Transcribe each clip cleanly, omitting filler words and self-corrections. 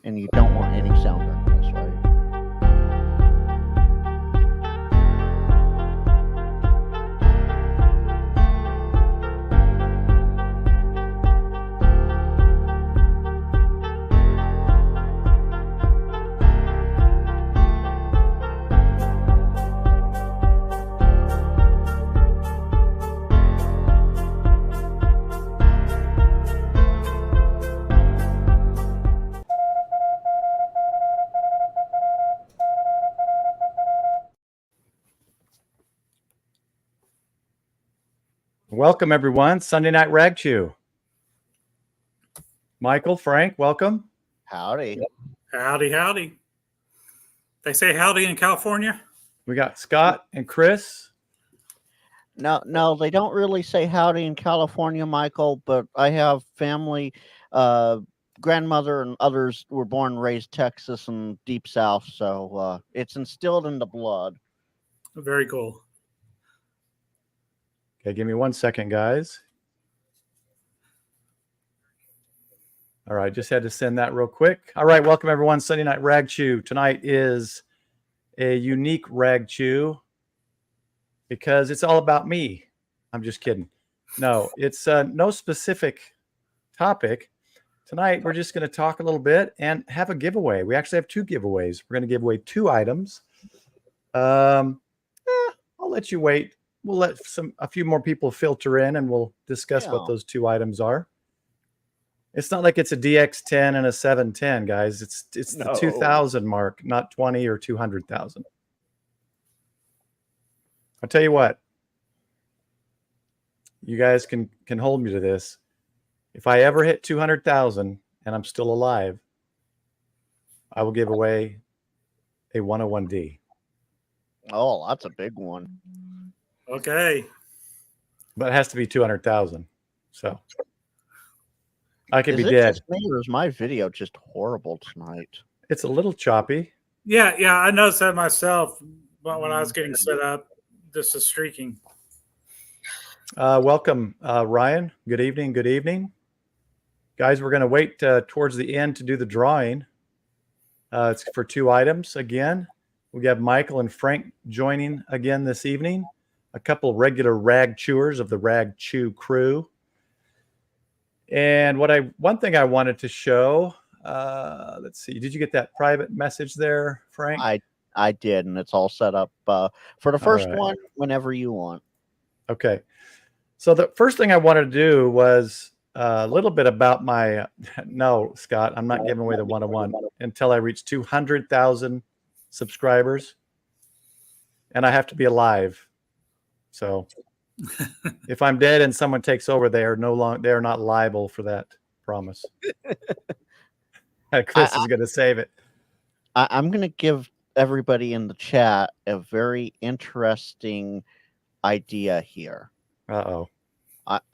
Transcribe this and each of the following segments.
and you don't want any sound during this, right? Welcome, everyone. Sunday Night Ragchew. Michael, Frank, welcome. Howdy. Howdy, howdy. They say howdy in California? We got Scott and Chris. No, they don't really say howdy in California, Michael, but I have family, grandmother and others were born and raised Texas and deep south, so it's instilled in the blood. Very cool. Okay, give me 1 second, guys. All right, just had to send that real quick. All right, welcome, everyone. Sunday Night Ragchew. Tonight is a unique Ragchew because it's all about me. I'm just kidding. No, it's no specific topic. Tonight, we're just going to talk a little bit and have a giveaway. We actually have 2 giveaways. We're going to give away 2 items. I'll let you wait. We'll let a few more people filter in, and we'll discuss what those 2 items are. It's not like it's a DX10 and a 710, guys. It's the 2,000 mark, not 20 or 200,000. I'll tell you what. You guys can hold me to this. If I ever hit 200,000 and I'm still alive, I will give away a 101D. Oh, that's a big one. Okay. But it has to be 200,000. So I could be Is it dead. just me, or is my video just horrible tonight? It's a little choppy. Yeah, I noticed that myself. But when I was getting set up, this is streaking. Welcome, Ryan. Good evening. Good evening. Guys, we're going to wait towards the end to do the drawing. It's for 2 items again. We have Michael and Frank joining again this evening. A couple regular rag chewers of the Rag Chew crew. And one thing I wanted to show, let's see, did you get that private message there, Frank? I did, and it's all set up for the first one whenever you want. Okay. So the first thing I wanted to do was a little bit about my, no, Scott, I'm not giving away the 101 until I reach 200,000 subscribers, and I have to be alive. So if I'm dead and someone takes over, they are not liable for that promise. Chris is going to save it. I'm going to give everybody in the chat a very interesting idea here. Uh-oh.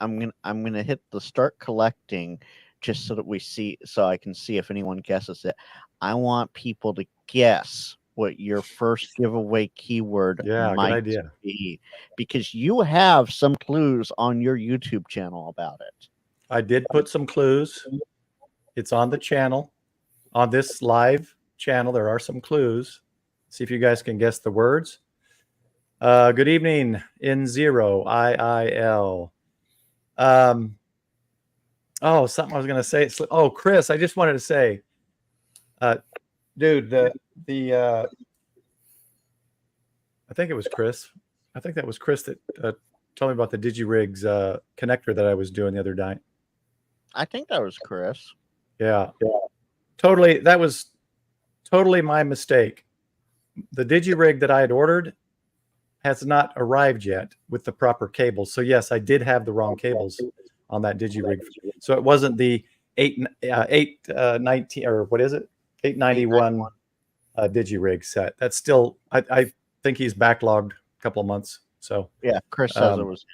I'm gonna hit the start collecting just so that so I can see if anyone guesses it. I want people to guess what your first giveaway keyword might be, because you have some clues on your YouTube channel about it. I did put some clues. It's on the channel. On this live channel, there are some clues. See if you guys can guess the words. Good evening, N0 IIL. Oh, something I was going to say. Oh, Chris, I just wanted to say, dude, I think it was Chris. I think that was Chris that told me about the DigiRigs connector that I was doing the other night. I think that was Chris. Yeah. Totally. That was totally my mistake. The DigiRig that I had ordered has not arrived yet with the proper cables. So yes, I did have the wrong cables on that DigiRig. So it wasn't the 819 or what is it? 891 DigiRig set. That's still, I think he's backlogged a couple of months. So yeah, Chris says it was him.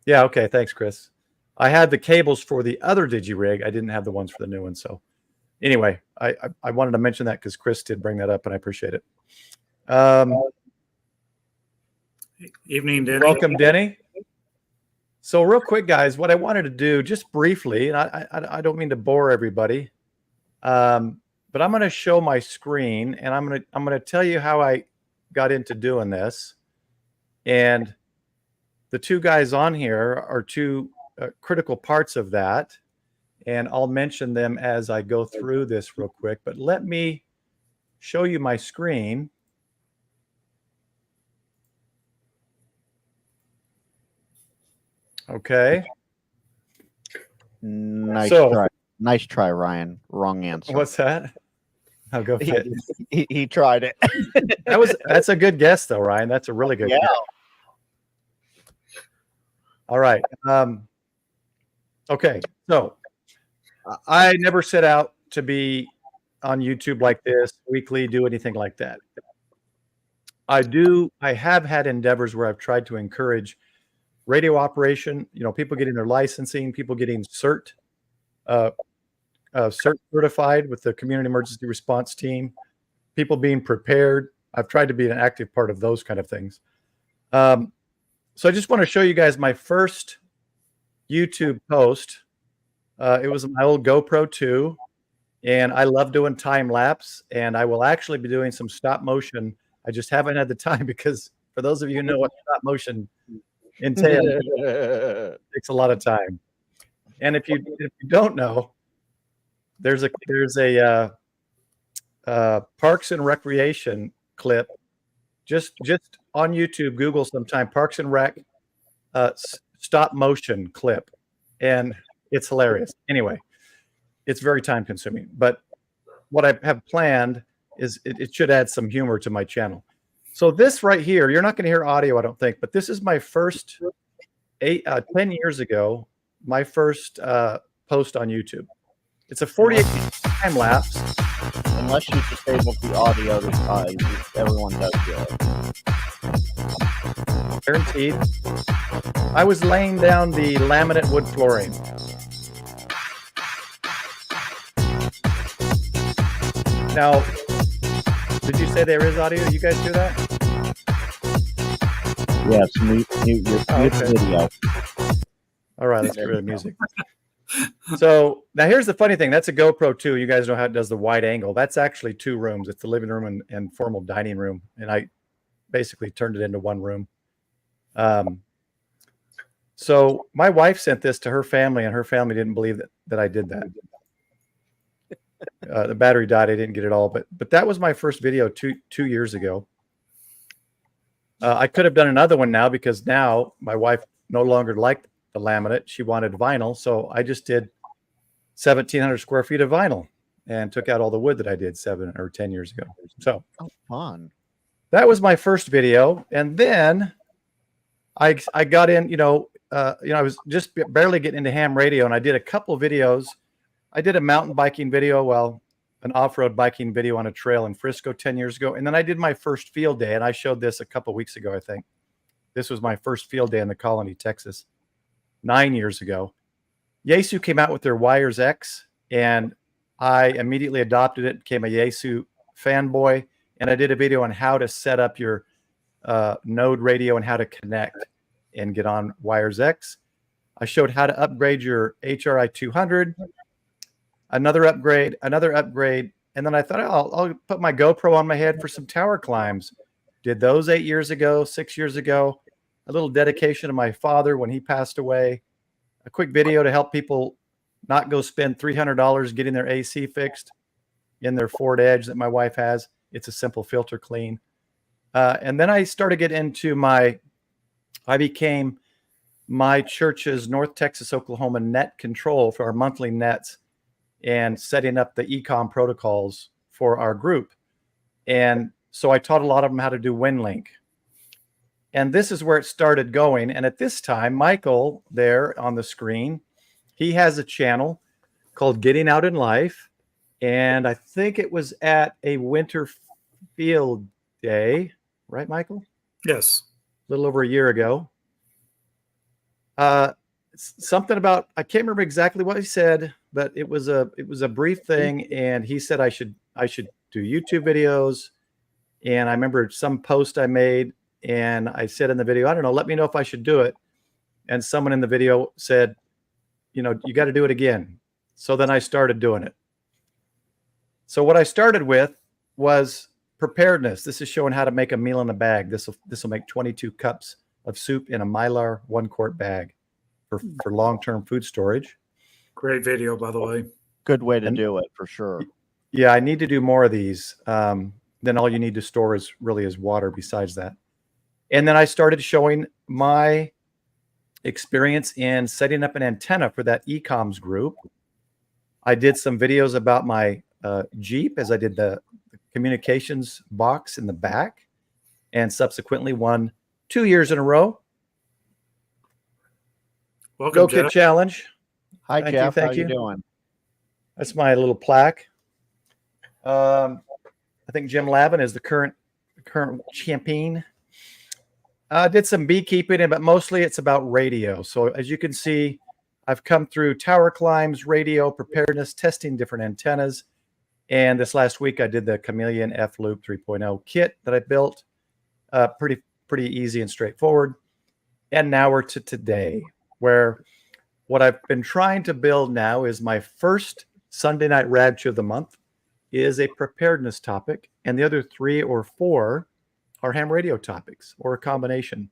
Yeah, okay, thanks, Chris. I had the cables for the other DigiRig. I didn't have the ones for the new one. So anyway, I wanted to mention that because Chris did bring that up, and I appreciate it. Evening, Denny. Welcome, Denny. So real quick, guys, what I wanted to do just briefly, and I don't mean to bore everybody. but I'm going to show my screen, and I'm going to tell you how I got into doing this. And the two guys on here are two critical parts of that, and I'll mention them as I go through this real quick. But let me show you my screen. Okay. Nice try, Ryan. Wrong answer. What's that? I'll go. He tried it. That's a good guess, though, Ryan. That's a really good guess. All right. Okay. So I never set out to be on YouTube like this, weekly, do anything like that. I have had endeavors where I've tried to encourage radio operation, people getting their licensing, people getting CERT certified with the Community Emergency Response Team, people being prepared. I've tried to be an active part of those kind of things. So I just want to show you guys my first YouTube post. It was my old GoPro 2, and I love doing time lapse, and I will actually be doing some stop motion. I just haven't had the time because for those of you who know what stop motion entails, it takes a lot of time. And if you don't know, there's a Parks and Recreation clip. Just on YouTube, Google sometime Parks and Rec stop motion clip, and it's hilarious. Anyway, it's very time consuming, but what I have planned is it should add some humor to my channel. So this right here, you're not going to hear audio, I don't think, but this is my first 10 years ago, my first post on YouTube. It's a 48 time lapse. Unless you disable the audio, everyone does it. Guaranteed. I was laying down the laminate wood flooring. Now, did you say there is audio? You guys do that? Yes, mute the video. All right, let's get rid of music. So now here's the funny thing. That's a GoPro 2. You guys know how it does the wide angle. That's actually 2 rooms. It's the living room and formal dining room. And I basically turned it into 1 room. So my wife sent this to her family, and her family didn't believe that I did that. The battery died. I didn't get it all, but that was my first video 2 years ago. I could have done another one now because now my wife no longer liked the laminate. She wanted vinyl. So I just did 1,700 square feet of vinyl and took out all the wood that I did 7 or 10 years ago. So fun. That was my first video. And then I got in, I was just barely getting into ham radio, and I did a couple of videos. I did a mountain biking video, an off-road biking video on a trail in Frisco 10 years ago. And then I did my first field day, and I showed this a couple of weeks ago, I think. This was my first field day in the Colony, Texas, 9 years ago. Yaesu came out with their Wires X, and I immediately adopted it, became a Yaesu fanboy, and I did a video on how to set up your node radio and how to connect and get on Wires X. I showed how to upgrade your HRI 200, another upgrade, and then I thought I'll put my GoPro on my head for some tower climbs. Did those 8 years ago, 6 years ago. A little dedication to my father when he passed away. A quick video to help people not go spend $300 getting their AC fixed in their Ford Edge that my wife has. It's a simple filter clean. And then I started getting into I became my church's North Texas, Oklahoma net control for our monthly nets and setting up the e-com protocols for our group. And so I taught a lot of them how to do WinLink. And this is where it started going. And at this time, Michael there on the screen, he has a channel called Getting Out in Life. And I think it was at a winter field day, right, Michael? Yes. A little over a year ago. Something about, I can't remember exactly what he said, but it was a brief thing. And he said I should do YouTube videos. And I remember some post I made, and I said in the video, I don't know, let me know if I should do it. And someone in the video said, you got to do it again. So then I started doing it. So what I started with was preparedness. This is showing how to make a meal in a bag. This will make 22 cups of soup in a Mylar 1-quart bag for long-term food storage. Great video, by the way. Good way to do it for sure. Yeah, I need to do more of these. Then all you need to store is water besides that. And then I started showing my experience in setting up an antenna for that e-coms group. I did some videos about my Jeep as I did the communications box in the back, and subsequently won 2 years in a row. Welcome, Go Kid Jeff. Challenge. Hi, Thank Jeff. you, How thank you you. doing? That's my little plaque. I think Jim Lavin is the current champion. Did some beekeeping, but mostly it's about radio. So as you can see, I've come through tower climbs, radio, preparedness, testing different antennas. And this last week, I did the Chameleon F Loop 3.0 kit that I built. Pretty easy and straightforward. And now we're to today, where what I've been trying to build now is my first Sunday Night Ragchew of the month is a preparedness topic, and the other 3 or 4 are ham radio topics or a combination.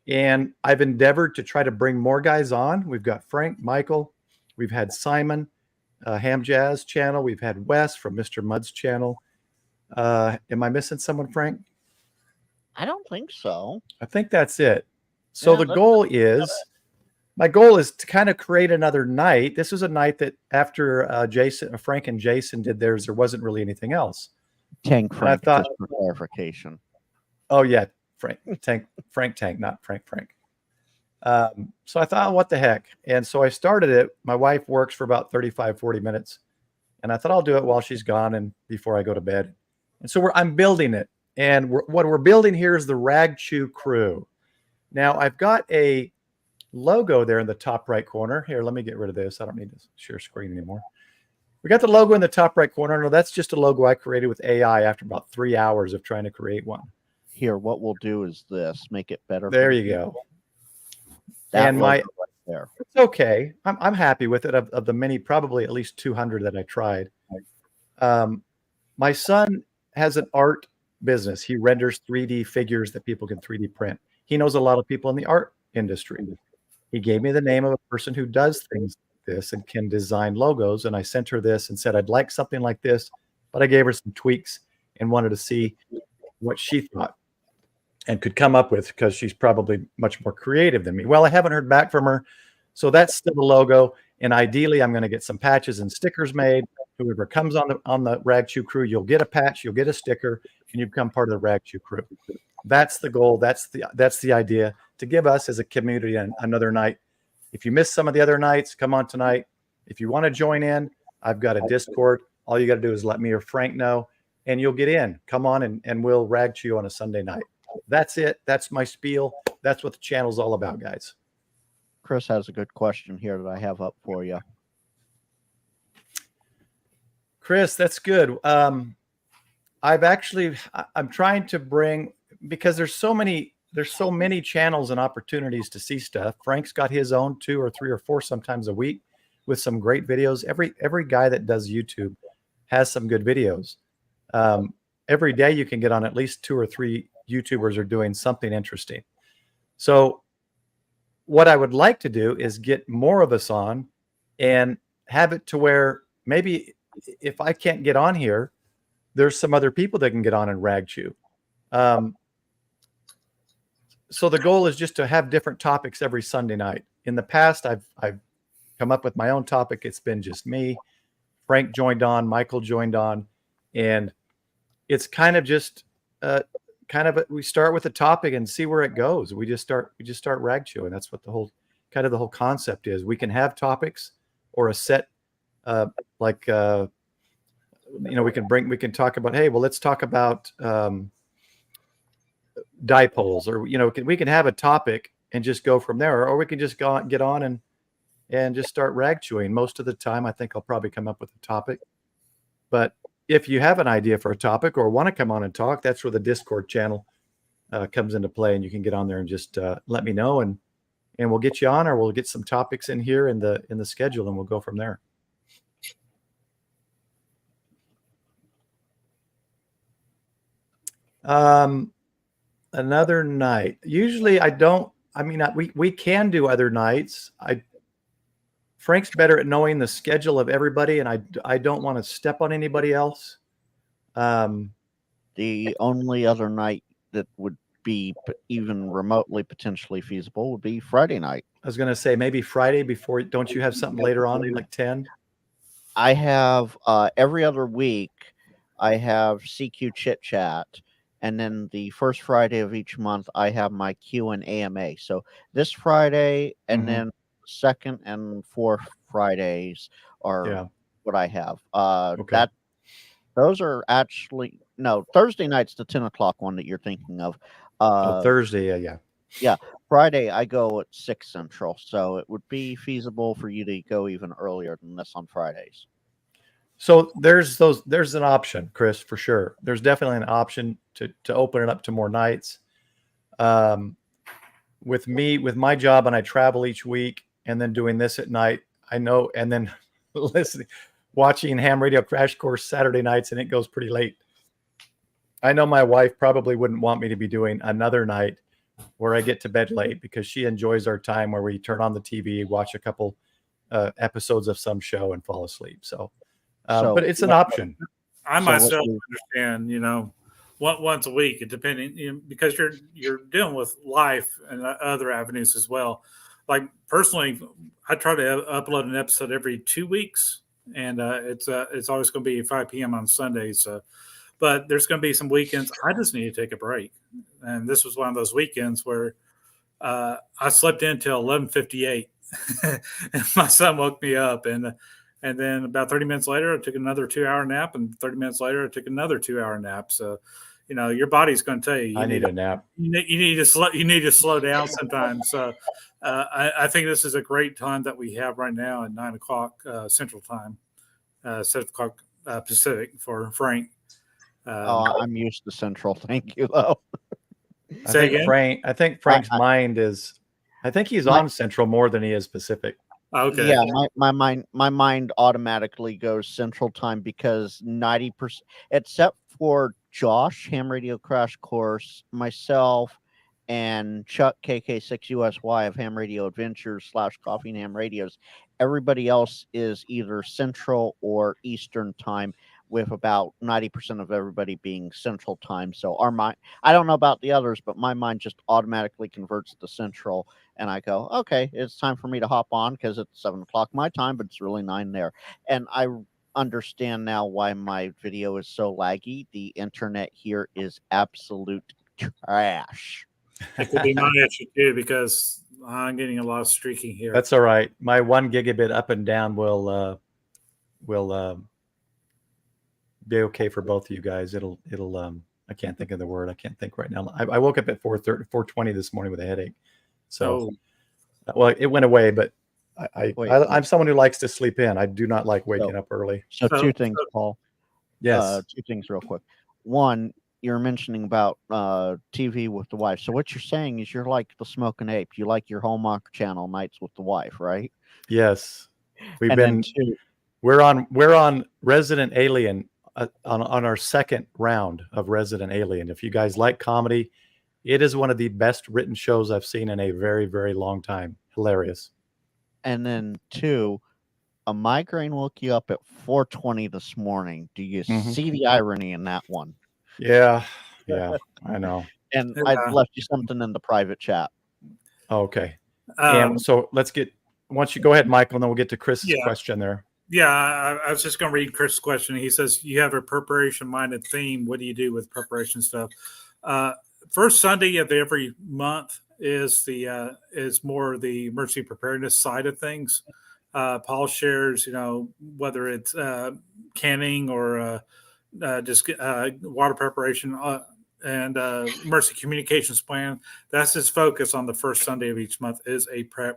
And I've endeavored to try to bring more guys on. We've got Frank, Michael, we've had Simon, Ham Jazz channel. We've had Wes from Mr. Mudd's channel. Am I missing someone, Frank? I don't think so. I think that's it. So Yeah, the goal is, my goal is to kind of create another night. This was a night that after Frank and Jason did theirs, there wasn't really anything else. Tank And I Frank, thought, just for clarification. oh yeah, Frank Tank, not Frank. So I thought, what the heck? And so I started it. My wife works for about 35, 40 minutes. And I thought I'll do it while she's gone and before I go to bed. And so I'm building it. And what we're building here is the Ragchew crew. Now I've got a logo there in the top right corner. Here, let me get rid of this. I don't need to share screen anymore. We got the logo in the top right corner. No, that's just a logo I created with AI after about 3 hours of trying to create one. Here, what we'll do is this. Make it better. There you go. That And my logo right there. It's okay. I'm happy with it. Of the many, probably at least 200 that I tried. My son has an art business. He renders 3D figures that people can 3D print. He knows a lot of people in the art industry. He gave me the name of a person who does things like this and can design logos. And I sent her this and said, I'd like something like this, but I gave her some tweaks and wanted to see what she thought and could come up with, because she's probably much more creative than me. Well, I haven't heard back from her. So that's still the logo. And ideally, I'm going to get some patches and stickers made. Whoever comes on the Ragchew crew, you'll get a patch, you'll get a sticker, and you become part of the Ragchew crew. That's the goal. That's the idea, to give us as a community another night. If you missed some of the other nights, come on tonight. If you want to join in, I've got a Discord. All you got to do is let me or Frank know, and you'll get in. Come on, and we'll Ragchew on a Sunday night. That's it. That's my spiel. That's what the channel's all about, guys. Chris has a good question here that I have up for you. Chris, that's good. I'm trying to bring, because there's so many channels and opportunities to see stuff. Frank's got his own 2 or 3 or 4 sometimes a week with some great videos. Every guy that does YouTube has some good videos. Every day you can get on at least 2 or 3 YouTubers are doing something interesting. So what I would like to do is get more of us on and have it to where maybe if I can't get on here, there's some other people that can get on and Ragchew. So the goal is just to have different topics every Sunday night. In the past, I've come up with my own topic. It's been just me. Frank joined on, Michael joined on, and it's kind of just we start with a topic and see where it goes. We just start Ragchew, and that's what the whole concept is. We can have topics or a set we can talk about, hey, well, let's talk about dipoles, or we can have a topic and just go from there, or we can just get on and just start Ragchewing. Most of the time, I think I'll probably come up with a topic. But if you have an idea for a topic or want to come on and talk, that's where the Discord channel comes into play, and you can get on there and just let me know, and we'll get you on, or we'll get some topics in here in the schedule, and we'll go from there. Another night. Usually I don't. I mean, we can do other nights. Frank's better at knowing the schedule of everybody, and I don't want to step on anybody else. The only other night that would be even remotely potentially feasible would be Friday night. I was going to say maybe Friday before. Don't you have something later on, like 10? I have every other week. I have CQ Chit Chat, and then the first Friday of each month, I have my Q and AMA. So this Friday, and then second and fourth Fridays are what I have. Okay. Those are actually Thursday night's the 10 o'clock one that you're thinking of. Thursday, yeah. Friday I go at 6 Central, so it would be feasible for you to go even earlier than this on Fridays. So there's an option, Chris, for sure. There's definitely an option to open it up to more nights. With my job, and I travel each week, and then doing this at night, I know, and then watching Ham Radio Crash Course Saturday nights, and it goes pretty late. I know my wife probably wouldn't want me to be doing another night where I get to bed late, because she enjoys our time where we turn on the TV, watch a couple episodes of some show, and fall asleep. So but it's an option. I myself understand, once a week, depending, because you're dealing with life and other avenues as well. Like personally, I try to upload an episode every 2 weeks, and it's always going to be 5 p.m. on Sundays. But there's going to be some weekends I just need to take a break, and this was one of those weekends where I slept in till 11:58, and my son woke me up, and then about 30 minutes later, I took another 2-hour nap, and 30 minutes later, I took another 2-hour nap. So, your body's going to tell you, I need a nap. You need to slow down sometimes. So, I think this is a great time that we have right now at 9 o'clock Central Time, 7 o'clock Pacific for Frank. I'm used to Central. Thank you, though. I think Frank's mind is. I think he's on Central more than he is Pacific. Okay. Yeah, my mind automatically goes Central Time, because 90%, except for Josh, Ham Radio Crash Course, myself, and Chuck KK6USY of Ham Radio Adventures / Coffee and Ham Radios, everybody else is either Central or Eastern Time, with about 90% of everybody being Central Time. So our mind, I don't know about the others, but my mind just automatically converts to Central, and I go, okay, it's time for me to hop on, because it's 7 o'clock my time, but it's really 9 there. And I understand now why my video is so laggy. The internet here is absolute trash. It could be my issue too, because I'm getting a lot of streaking here. That's all right. My 1 gigabit up and down will be okay for both of you guys. It'll I can't think of the word. I can't think right now. I woke up at 4:20 this morning with a headache. So well, it went away, but I'm someone who likes to sleep in. I do not like waking up early. So two things, Paul. Yes. 2 things real quick. One, you're mentioning about TV with the wife. So what you're saying is you're like the Smoking Ape. You like your Hallmark Channel nights with the wife, right? Yes. We're on Resident Alien, on our second round of Resident Alien. If you guys like comedy, it is one of the best written shows I've seen in a very, very long time. Hilarious. And then 2, a migraine woke you up at 4:20 this morning. Do you see the irony in that one? Yeah, I know. And I left you something in the private chat. Okay. So once you go ahead, Michael, and then we'll get to Chris's question there. Yeah, I was just going to read Chris' question. He says, you have a preparation-minded theme. What do you do with preparation stuff? First Sunday of every month is more the emergency preparedness side of things. Paul shares, whether it's canning or just water preparation and emergency communications plan. That's his focus on the first Sunday of each month, is a prepper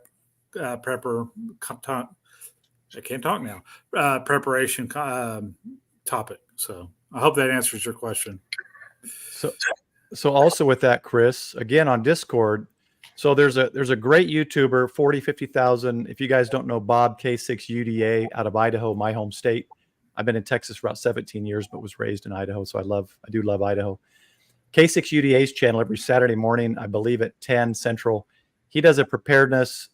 I can't talk now. Preparation topic. So I hope that answers your question. So also with that, Chris, again on Discord. So there's a great YouTuber, 50,000. If you guys don't know Bob K6UDA out of Idaho, my home state. I've been in Texas for about 17 years, but was raised in Idaho, so I do love Idaho. K6UDA's channel every Saturday morning, I believe at 10 Central. He does a preparedness.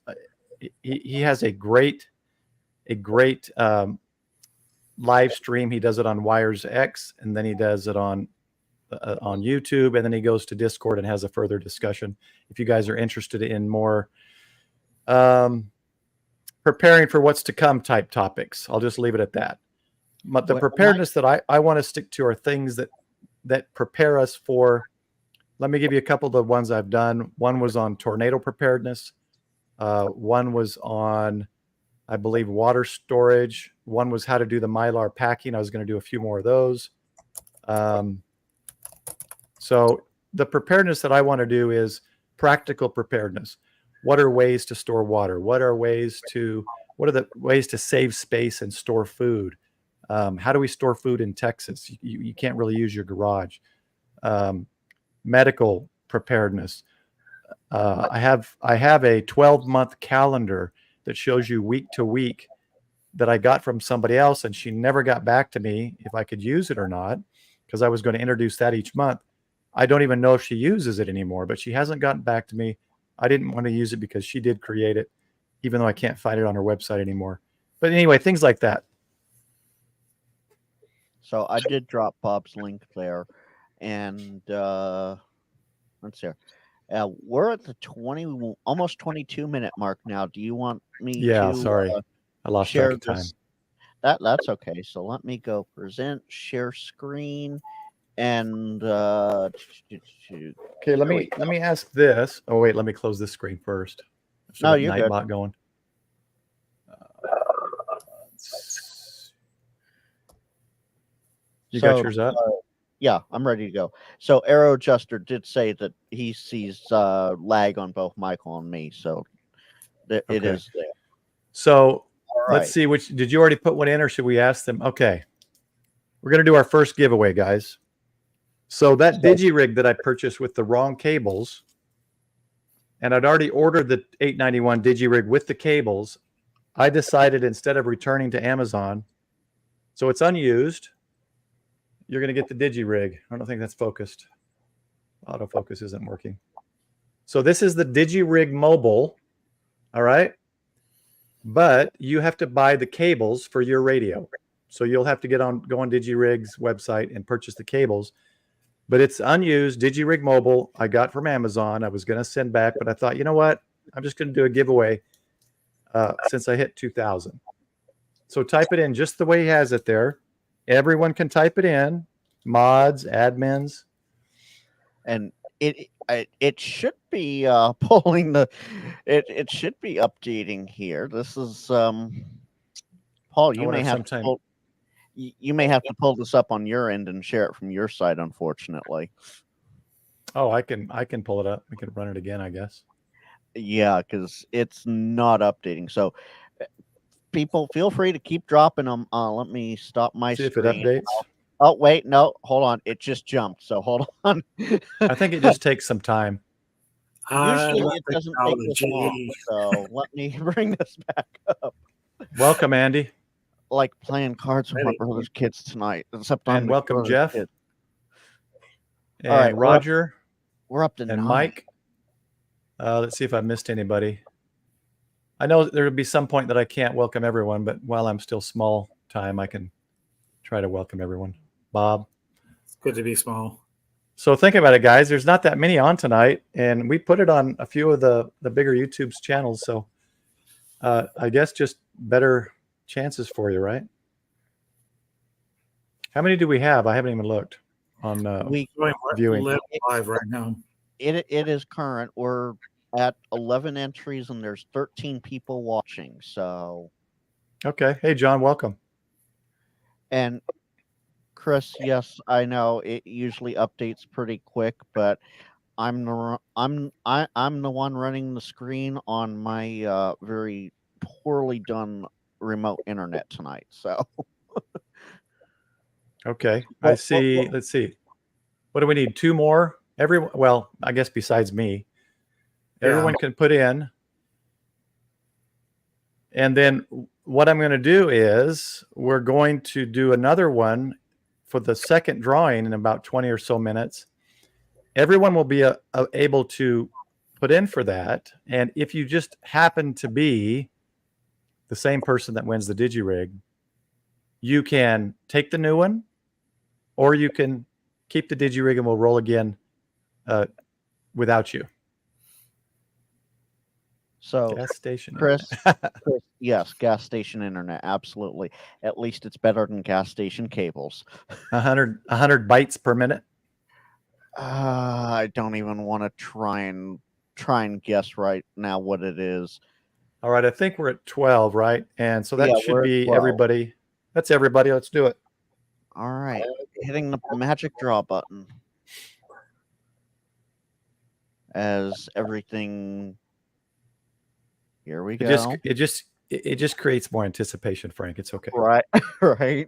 He has a great live stream. He does it on Wires X, and then he does it on YouTube, and then he goes to Discord and has a further discussion. If you guys are interested in more preparing for what's to come type topics, I'll just leave it at that. But the preparedness that I want to stick to are things that prepare us for. Let me give you a couple of the ones I've done. One was on tornado preparedness. One was on, I believe, water storage. One was how to do the Mylar packing. I was going to do a few more of those. So the preparedness that I want to do is practical preparedness. What are ways to store water? What are the ways to save space and store food? How do we store food in Texas? You can't really use your garage. Medical preparedness. I have a 12-month calendar that shows you week to week that I got from somebody else, and she never got back to me if I could use it or not, because I was going to introduce that each month. I don't even know if she uses it anymore, but she hasn't gotten back to me. I didn't want to use it because she did create it, even though I can't find it on her website anymore. But anyway, things like that. So I did drop Bob's link there, and let's see. We're at the almost 22-minute mark now. Do you want me to? Yeah, sorry, I lost track of time. That's okay. So let me go present, share screen, and okay. Let me ask this. Oh wait, let me close this screen first. No, you're good. Nightbot going. You got yours up? Yeah, I'm ready to go. So Arrow Adjuster did say that he sees lag on both Michael and me, so it is there. So right. Let's see, did you already put one in, or should we ask them? Okay, we're going to do our first giveaway, guys. So that DigiRig that I purchased with the wrong cables, and I'd already ordered the $891 DigiRig with the cables, I decided instead of returning to Amazon, so it's unused, you're going to get the DigiRig. I don't think that's focused. Autofocus isn't working. So this is the DigiRig Mobile, all right? But you have to buy the cables for your radio. So you'll have to go on DigiRig's website and purchase the cables. But it's unused DigiRig Mobile I got from Amazon. I was going to send back, but I thought, you know what? I'm just going to do a giveaway since I hit 2,000. So type it in just the way he has it there. Everyone can type it in, mods, admins. And it should be pulling the it should be updating here. This is Paul, you may have to pull this up on your end and share it from your side, unfortunately. Oh, I can pull it up. We can run it again, I guess. Yeah, because it's not updating. So people, feel free to keep dropping them. Let me stop my screen. See if it updates. Oh, wait, no, hold on. It just jumped, so hold on. I think it just takes some time. Usually it doesn't take this long, so let me bring this back up. Welcome, Andy. Like playing cards with my brother's kids tonight. Except and welcome, Jeff. Kid. And all right, Roger. We're up to and 9. Mike. Let's see if I missed anybody. I know there will be some point that I can't welcome everyone, but while I'm still small time, I can try to welcome everyone. Bob. It's good to be small. So think about it, guys. There's not that many on tonight, and we put it on a few of the bigger YouTube's channels. So I guess just better chances for you, right? How many do we have? I haven't even looked on viewing. Live right now. It is current. We're at 11 entries, and there's 13 people watching. So, okay. Hey, John, welcome. And Chris, yes, I know it usually updates pretty quick, but I'm the one running the screen on my very poorly done remote internet tonight. So, okay, I see. Let's see. What do we need? 2 more? Everyone. Well, I guess besides me, everyone can put in. And then what I'm going to do is we're going to do another one for the second drawing in about 20 or so minutes. everyone will be able to put in for that. And if you just happen to be the same person that wins the DigiRig, you can take the new one, or you can keep the DigiRig and we'll roll again without you. So Gas station. Chris, yes, gas station internet, absolutely. At least it's better than gas station cables. 100 bytes per minute. I don't even want to try and guess right now what it is. All right, I think we're at 12, right? And so that Yeah, should we're at be 12. everybody. That's everybody. Let's do it. All right, hitting the magic draw button as everything. Here we go. It just creates more anticipation, Frank. It's okay. Right, right.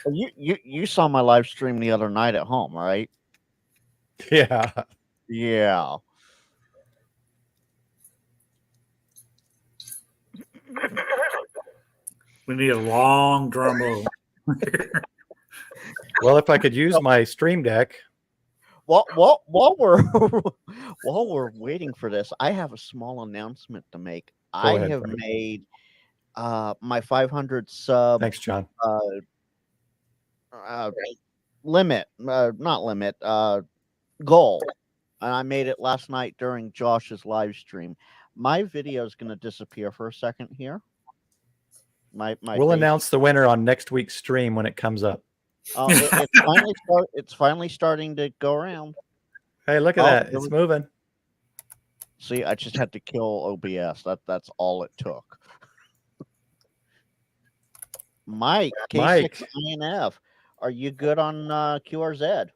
You saw my live stream the other night at home, right? Yeah. Yeah. We need a long drum roll. Well, if I could use my Stream Deck. While we're waiting for this, I have a small announcement to make. I have made my 500 sub. Thanks, John. Limit, not limit, goal, and I made it last night during Josh's live stream. My video is going to disappear for a second here. We'll announce the winner on next week's stream when it comes up. It's finally starting to go around. Hey, look at that! It's moving. See, I just had to kill OBS. That's all it took. Mike, K6INF, are you good on QRZ?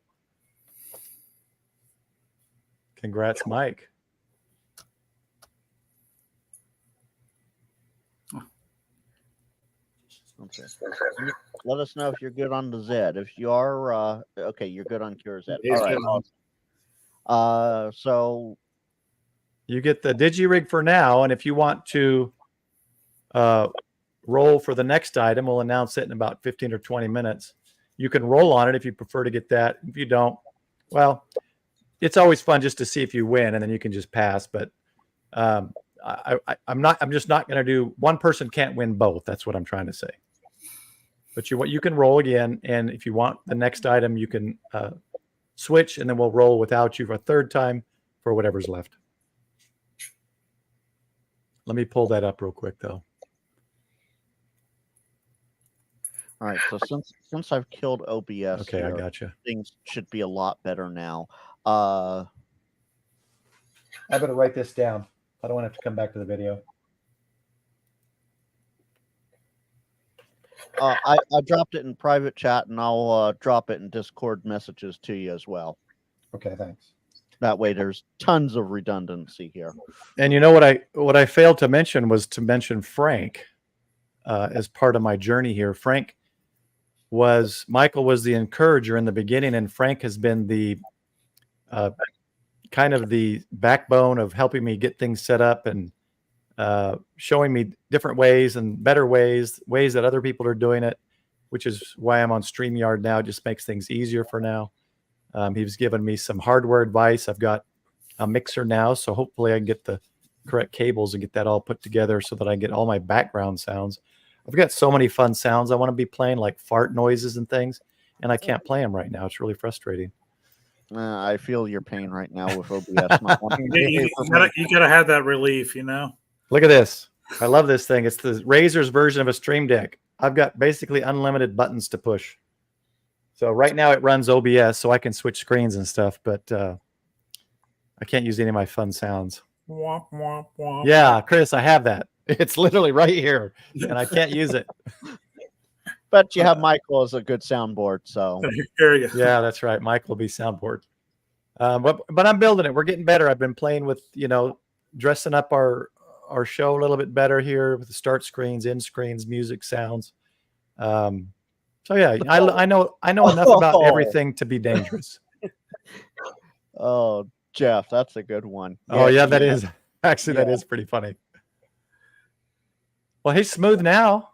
Congrats, Mike. Okay. Let us know if you're good on the Z. If you are, okay, you're good on QRZ. All right. So you get the DigiRig for now, and if you want to roll for the next item, we'll announce it in about 15 or 20 minutes. You can roll on it if you prefer to get that. If you don't, well, it's always fun just to see if you win, and then you can just pass. But I'm just not going to do. One person can't win both. That's what I'm trying to say. But you can roll again, and if you want the next item, you can switch, and then we'll roll without you for a third time for whatever's left. Let me pull that up real quick, though. All right, so since I've killed OBS, okay, I gotcha. Things should be a lot better now. I better write this down. I don't want to have to come back to the video. I dropped it in private chat, and I'll drop it in Discord messages to you as well. Okay, thanks. That way, there's tons of redundancy here. And you know what I failed to mention was to mention Frank as part of my journey here. Michael was the encourager in the beginning, and Frank has been the kind of the backbone of helping me get things set up and showing me different ways and better ways that other people are doing it, which is why I'm on StreamYard now. It just makes things easier for now. He's given me some hardware advice. I've got a mixer now, so hopefully I can get the correct cables and get that all put together so that I get all my background sounds. I've got so many fun sounds I want to be playing, like fart noises and things, and I can't play them right now. It's really frustrating. I feel your pain right now with OBS. Not wanting you gotta have that relief, you know. Look at this. I love this thing. It's the Razer's version of a Stream Deck. I've got basically unlimited buttons to push. So right now it runs OBS, so I can switch screens and stuff, but I can't use any of my fun sounds. Womp, womp, womp. Yeah, Chris, I have that. It's literally right here, and I can't use it. But you have Michael as a good soundboard, so There you go. Yeah, that's right. Michael will be soundboard. But I'm building it. We're getting better. I've been playing with, dressing up our show a little bit better here with the start screens, end screens, music, sounds. So yeah, I know enough about everything to be dangerous. Oh, Jeff, that's a good one. Oh yeah, that is actually that is pretty funny. Well, he's smooth now.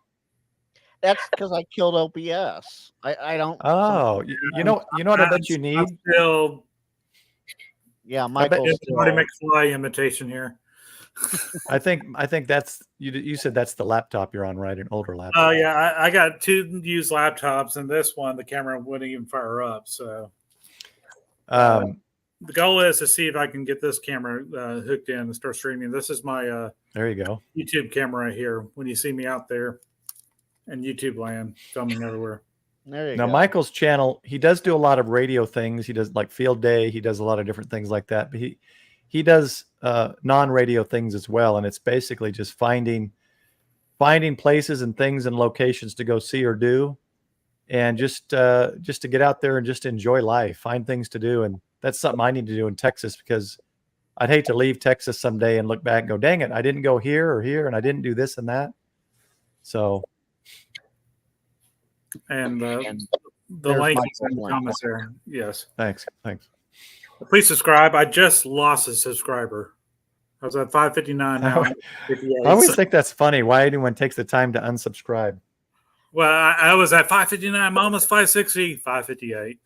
That's because I killed OBS. I don't. Oh, you know what I bet you need? Still, Yeah, I bet Michael's it's Marty still. McFly imitation here. I think that's you said that's the laptop you're on, right? An older laptop. Oh yeah, I got 2 used laptops, and this one the camera wouldn't even fire up. So the goal is to see if I can get this camera hooked in and start streaming. This is my there you go. YouTube camera right here. When you see me out there in YouTube land, filming everywhere. There you Now, go. Michael's channel, he does do a lot of radio things. He does like Field Day. He does a lot of different things like that. But he does non-radio things as well, and it's basically just finding places and things and locations to go see or do, and just to get out there and just enjoy life, find things to do. And that's something I need to do in Texas, because I'd hate to leave Texas someday and look back and go, dang it, I didn't go here or here, and I didn't do this and that. So, And the there's link Michael's is in the link. comments there. Yes. thanks. Please subscribe. I just lost a subscriber. I was at 559 now. I always think that's funny. Why anyone takes the time to unsubscribe? Well, I was at 559. I'm almost 560. 558.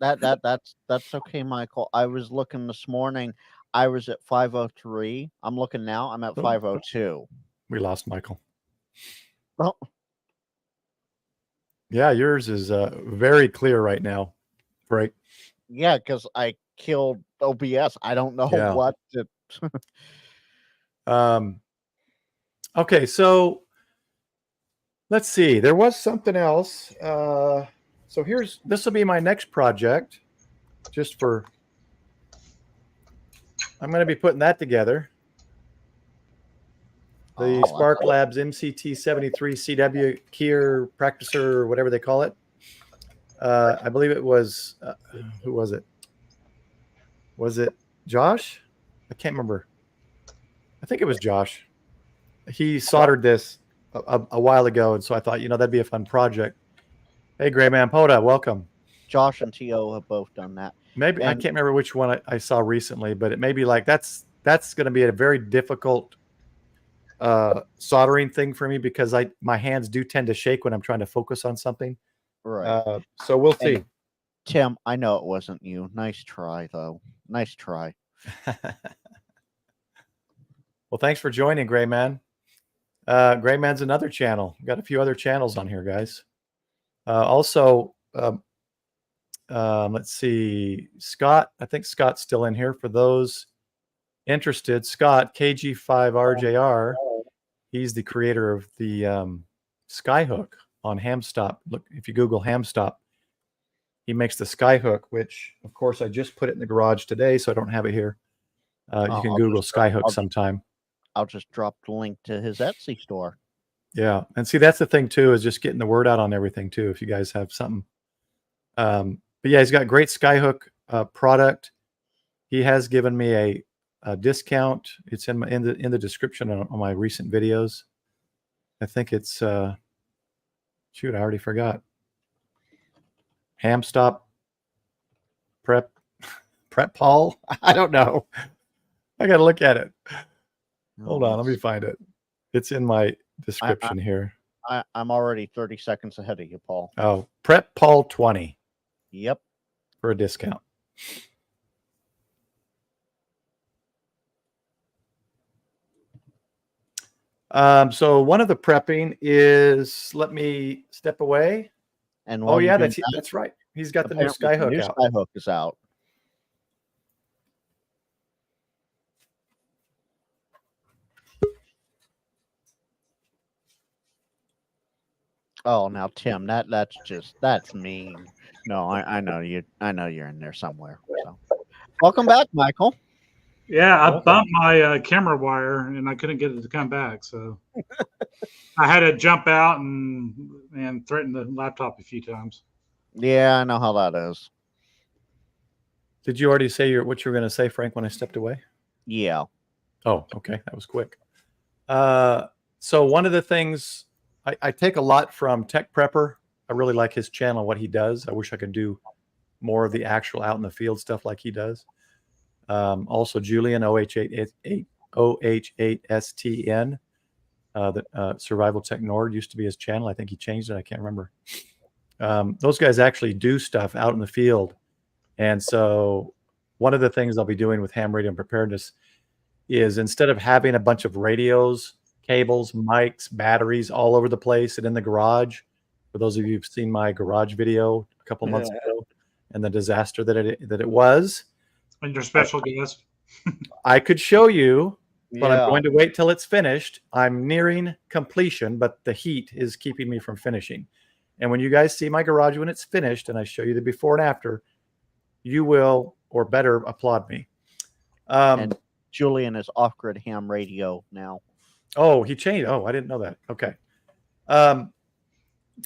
That's okay, Michael. I was looking this morning. I was at 503. I'm looking now. I'm at 502. We lost Michael. Oh, Yeah, yours is very clear right now. Right. yeah, because I killed OBS. I don't know Yeah. what to. Okay, so let's see. There was something else. So this will be my next project. I'm going to be putting that together. The Spark Labs MCT 73 CW Keyer Practicer, or whatever they call it. I believe it was, who was it? Was it Josh? I can't remember. I think it was Josh. He soldered this a while ago, and so I thought, that'd be a fun project. Hey, Gray Man Poda, welcome. Josh and T.O. have both done that. Maybe I can't remember which one I saw recently, but it may be like that's going to be a very difficult soldering thing for me, because my hands do tend to shake when I'm trying to focus on something. Right. So we'll see. And Tim, I know it wasn't you. Nice try, though. Nice try. Well, thanks for joining, Gray Man. Gray Man's another channel. We've got a few other channels on here, guys. Also, let's see, Scott. I think Scott's still in here. For those interested, Scott, KG5RJR, he's the creator of the Skyhook on Hamstop. Look, if you Google Hamstop, he makes the Skyhook, which, of course, I just put it in the garage today, so I don't have it here. You can Google Skyhook sometime. I'll just drop the link to his Etsy store. Yeah, and see, that's the thing too, is just getting the word out on everything too. If you guys have something, but yeah, he's got great Skyhook product. He has given me a discount. It's in the description on my recent videos. I think it's shoot, I already forgot. Hamstop Prep Paul. I don't know. I got to look at it. Hold on, let me find it. It's in my description here. I'm already 30 seconds ahead of you, Paul. Oh, Prep Paul 20. Yep. For a discount. So one of the prepping is, let me step away. And oh yeah, that's right. He's got the new Skyhook out. Skyhook is out. Oh, now Tim, that's mean. No, I know you. I know you're in there somewhere. So, welcome back, Michael. Yeah, I bumped my camera wire and I couldn't get it to come back, so I had to jump out and threaten the laptop a few times. Yeah, I know how that is. Did you already say what you were going to say, Frank, when I stepped away? Yeah. Oh, okay, that was quick. So one of the things I take a lot from Tech Prepper. I really like his channel, what he does. I wish I could do more of the actual out in the field stuff like he does. Also, Julian OH8STN. Survival Tech Nord used to be his channel. I think he changed it. I can't remember. Those guys actually do stuff out in the field. And so one of the things I'll be doing with ham radio and preparedness is, instead of having a bunch of radios, cables, mics, batteries all over the place and in the garage, for those of you who've seen my garage video a couple months ago and the disaster that it was. And your special guest. I could show you, but Yeah. I'm going to wait till it's finished. I'm nearing completion, but the heat is keeping me from finishing. And when you guys see my garage when it's finished and I show you the before and after, you will, or better, applaud me. And Julian is off-grid ham radio now. Oh, he changed. Oh, I didn't know that. Okay.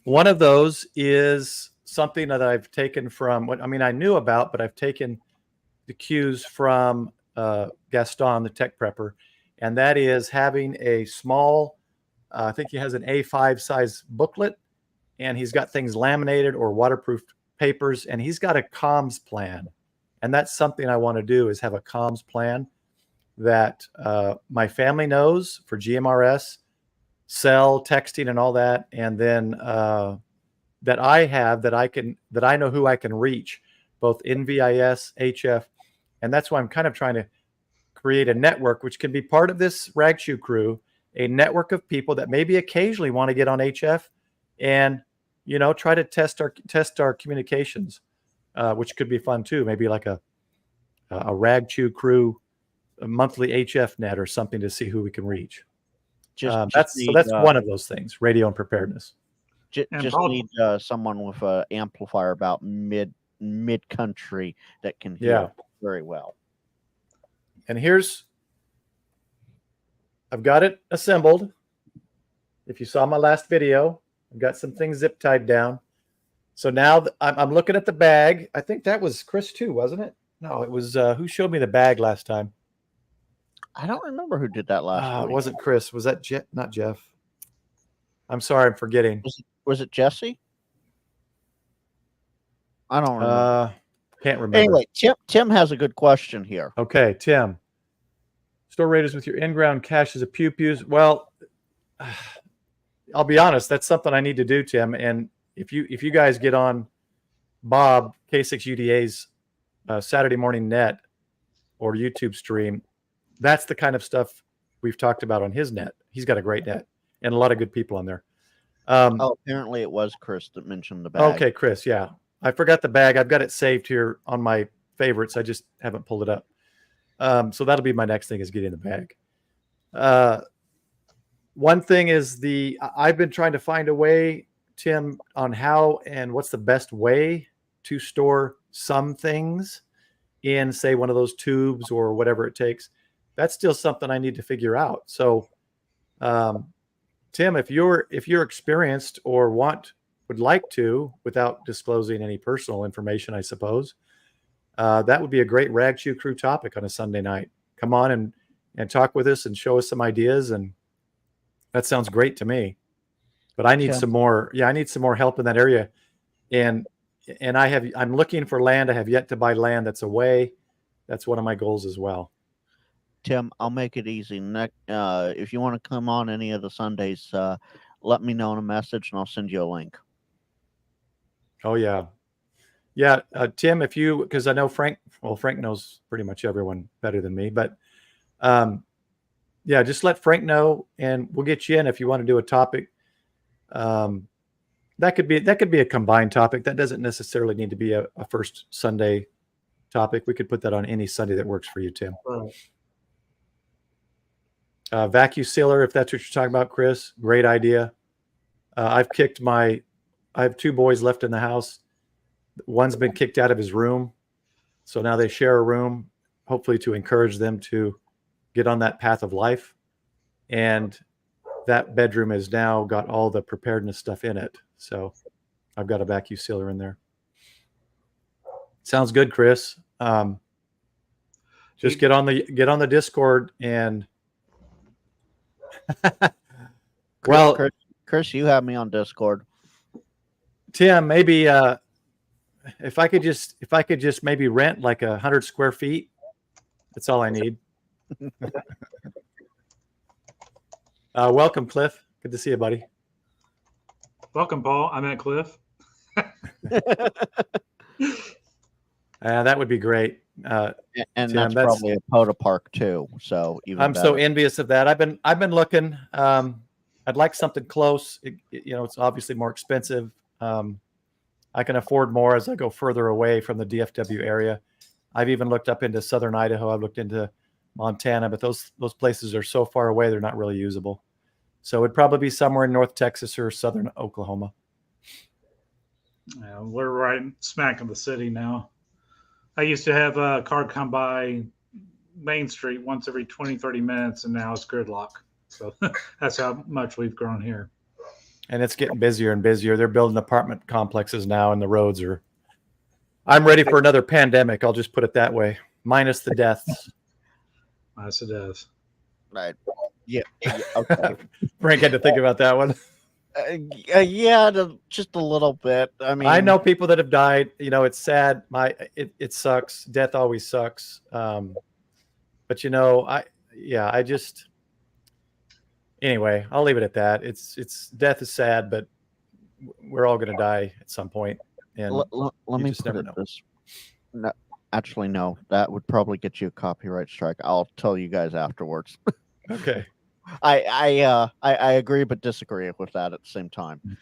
One of those is something that I've taken from what, I mean, I knew about, but I've taken the cues from Gaston, the tech prepper, and that is having a small, I think he has an A5 size booklet, and he's got things laminated or waterproof papers, and he's got a comms plan. And that's something I want to do, is have a comms plan that my family knows for GMRS, cell, texting, and all that. And then that I have, that I know who I can reach, both NVIS, HF. And that's why I'm kind of trying to create a network, which can be part of this Ragchew crew, a network of people that maybe occasionally want to get on HF and, you know, try to test our communications, which could be fun too. Maybe like a Ragchew crew, a monthly HF net or something, to see who we can reach. That's one of those things, radio and preparedness. Just need someone with an amplifier about mid country that can hear very well. And I've got it assembled. If you saw my last video, I've got some things zip tied down. So now I'm looking at the bag. I think that was Chris too, wasn't it? No, it was who showed me the bag last time? I don't remember who did that last week. It wasn't Chris. Was that not Jeff? I'm sorry, I'm forgetting. Was it Jesse? I don't remember. Can't remember. Anyway, Tim has a good question here. Okay, Tim. Store radios with your in-ground caches of pew-pews. Well, I'll be honest, that's something I need to do, Tim. And if you guys get on Bob K6UDA's Saturday morning net or YouTube stream, that's the kind of stuff we've talked about on his net. He's got a great net and a lot of good people on there. Apparently it was Chris that mentioned the bag. Okay, Chris, yeah. I forgot the bag. I've got it saved here on my favorites. I just haven't pulled it up. So that'll be my next thing, is getting the bag. One thing is I've been trying to find a way, Tim, on how and what's the best way to store some things in, say, one of those tubes or whatever it takes. That's still something I need to figure out. So, Tim, if you're experienced or would like to, without disclosing any personal information, I suppose, that would be a great Ragchew crew topic on a Sunday night. Come on and talk with us and show us some ideas, and that sounds great to me. But I need some more. Yeah, I need some more help in that area, and I'm looking for land. I have yet to buy land that's away. That's one of my goals as well. Tim, I'll make it easy. If you want to come on any of the Sundays, let me know in a message and I'll send you a link. Oh, yeah. Yeah, Tim, because I know Frank knows pretty much everyone better than me, but yeah, just let Frank know and we'll get you in if you want to do a topic. That could be a combined topic. That doesn't necessarily need to be a first Sunday topic. We could put that on any Sunday that works for you, Tim. Right. Vacuum sealer, if that's what you're talking about, Chris, great idea. I have two boys left in the house. One's been kicked out of his room, so now they share a room, hopefully to encourage them to get on that path of life. And that bedroom has now got all the preparedness stuff in it. So I've got a vacuum sealer in there. Sounds good, Chris. Just get on the Discord and well, Chris, you have me on Discord. Tim, maybe if I could just maybe rent like 100 square feet, that's all I need. Welcome, Cliff. Good to see you, buddy. Welcome, Paul. I'm at Cliff. That would be great. And Tim, that's probably a POTA park too. So even I'm better. so envious of that. I've been looking. I'd like something close. It's obviously more expensive. I can afford more as I go further away from the DFW area. I've even looked up into southern Idaho. I've looked into Montana, but those places are so far away, they're not really usable. So it'd probably be somewhere in North Texas or southern Oklahoma. Yeah, we're right smack in the city now. I used to have a car come by Main Street once every 20, 30 minutes, and now it's gridlock. So that's how much we've grown here. And it's getting busier and busier. They're building apartment complexes now, and the roads are. I'm ready for another pandemic. I'll just put it that way, minus the deaths. Minus the deaths. Right. Yeah. Okay. Frank had to think about that one. Yeah, just a little bit. I mean, I know people that have died. It's sad. It sucks. Death always sucks. But I just. Anyway, I'll leave it at that. It's death is sad, but we're all going to die at some point. And let me put it this. No, actually, no. That would probably get you a copyright strike. I'll tell you guys afterwards. Okay. I agree but disagree with that at the same time.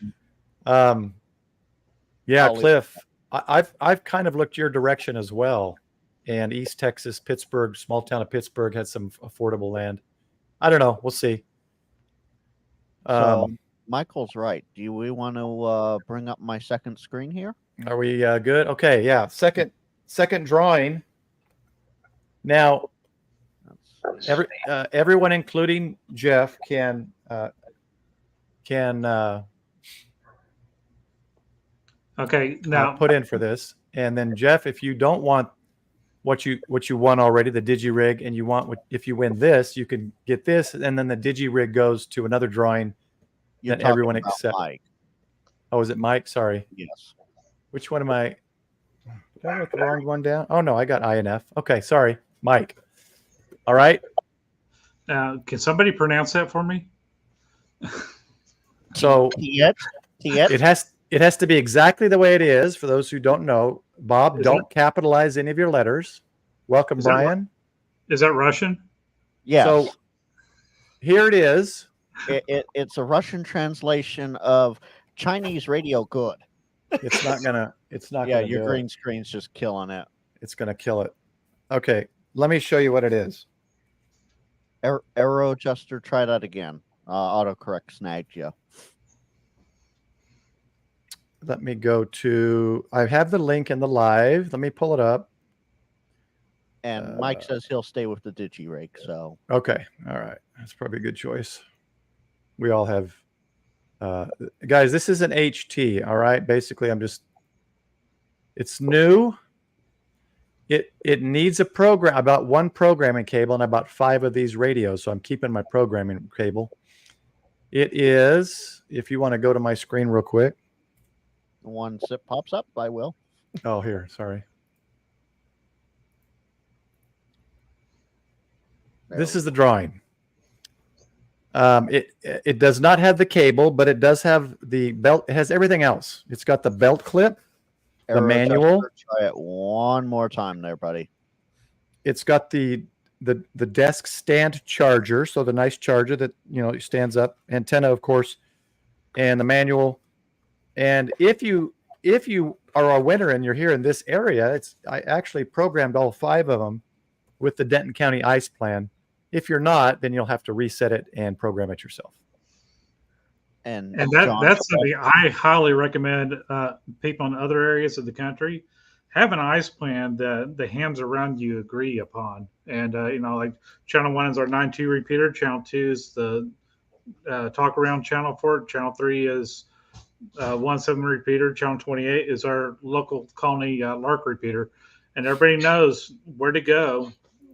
Yeah, Cliff, I've kind of looked your direction as well. And East Texas, Pittsburgh, small town of Pittsburgh had some affordable land. I don't know. We'll see. So Michael's right. Do we want to bring up my second screen here? Are we good? Okay, yeah. Second drawing. Now, everyone, including Jeff, can okay, now put in for this. And then Jeff, if you don't want what you won already, the digi-rig, and you want if you win this, you can get this, and then the digi-rig goes to another drawing that everyone accepts. Oh, is it Mike? Sorry. Yes. Which one am I? Did I write the wrong one down? Oh no, I got INF. Okay, sorry, Mike. All right. Can somebody pronounce that for me? So it has to be exactly the way it is. For those who don't know, Bob, don't capitalize any of your letters. Welcome, Brian. Is that Russian? Yes. So here it is. It's a Russian translation of Chinese radio good. It's not gonna. Yeah, your green screen's just killing it. It's gonna kill it. Okay, let me show you what it is. Arrow adjuster, try that again. Autocorrect snagged you. Let me go to. I have the link in the live. Let me pull it up. And Mike says he'll stay with the digi-rig. So okay, all right, that's probably a good choice. We all have. Guys, this is an HT. All right, basically, it's new. It needs a program, about one programming cable and about 5 of these radios. So I'm keeping my programming cable. It is, if you want to go to my screen real quick. Once it pops up, I will. Oh, here, sorry. This is the drawing. It does not have the cable, but it does have the belt. It has everything else. It's got the belt clip, the manual. Try it one more time there, buddy. It's got the desk stand charger, so the nice charger that stands up, antenna, of course, and the manual. And if you are a winner and you're here in this area, I actually programmed all 5 of them with the Denton County ICE plan. If you're not, then you'll have to reset it and program it yourself. And that's something I highly recommend people in other areas of the country have an ICE plan that the hams around you agree upon. And, like channel 1 is our 9.2 repeater. Channel 2 is the talk around channel 4. Channel 3 is 1.7 repeater. Channel 28 is our local colony LARC repeater. And everybody knows where to go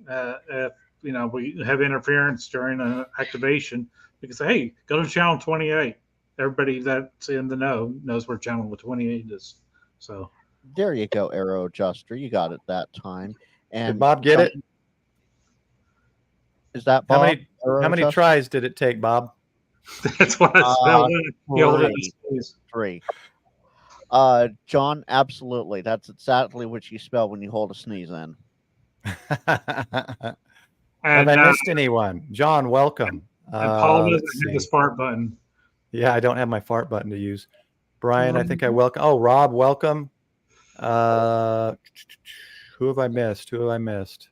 if, we have interference during an activation. We can say, hey, go to channel 28. Everybody that's in the know knows where channel 28 is. So there you go, Arrow Adjuster. You got it that time. And did Bob get it? Is that Bob? How many tries did it take, Bob? That's what I spelled. Three. John, absolutely. That's exactly what you spell when you hold a sneeze in. Have I missed anyone? John, welcome. And Paul doesn't have the fart button. Yeah, I don't have my fart button to use. Brian, I think I welcome. Oh, Rob, welcome. Who have I missed? Have I missed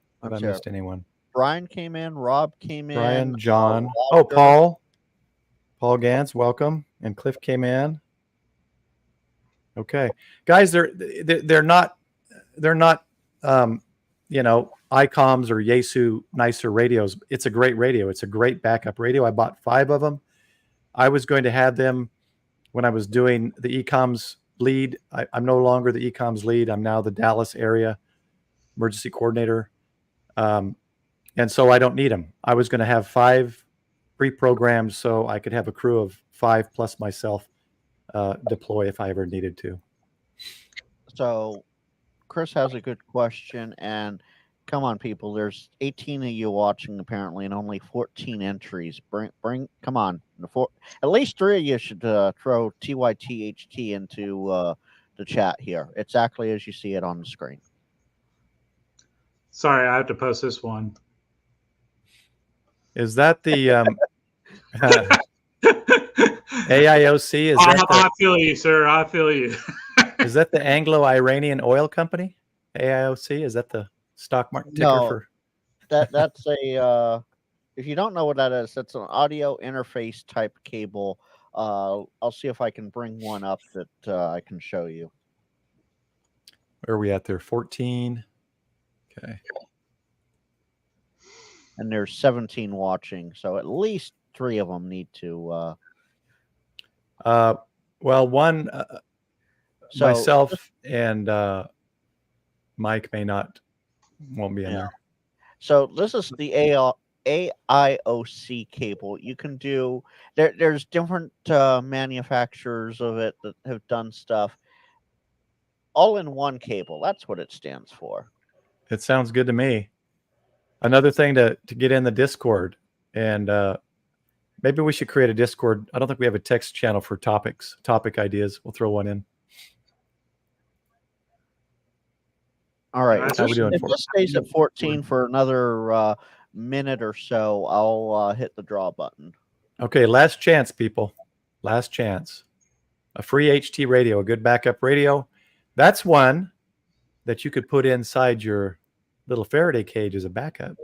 anyone? Brian came in. Rob came in. Brian, John. Paul Gans, welcome. And Cliff came in. Okay, guys, they're not ICOMs or Yaesu nicer radios. It's a great radio. It's a great backup radio. I bought 5 of them. I was going to have them when I was doing the ECOMS lead. I'm no longer the ECOMS lead. I'm now the Dallas area emergency coordinator. And so I don't need them. I was going to have 5 pre-programmed so I could have a crew of 5 plus myself deploy if I ever needed to. So Chris has a good question, and come on, people, there's 18 of you watching apparently and only 14 entries. Come on. At least 3 of you should throw TYTHT into the chat here, exactly as you see it on the screen. Sorry, I have to post this one. Is that the AIOC? I feel you, sir. I feel you. Is that the Anglo-Iranian Oil Company? AIOC? Is that the stock market ticker? No, that's a. If you don't know what that is, that's an audio interface type cable. I'll see if I can bring one up that I can show you. Where are we at there? 14. Okay. And there's 17 watching, so at least 3 of them need to. Well, one, myself and Mike won't be in there. So this is the AIOC cable. You can do there's different manufacturers of it that have done stuff all in one cable. That's what it stands for. It sounds good to me. Another thing to get in the Discord, and maybe we should create a Discord. I don't think we have a text channel for topic ideas. We'll throw one in. All right. If this stays at 14 for another minute or so, I'll hit the draw button. Okay, last chance, people. Last chance. A free HT radio, a good backup radio. That's one that you could put inside your little Faraday cage as a backup.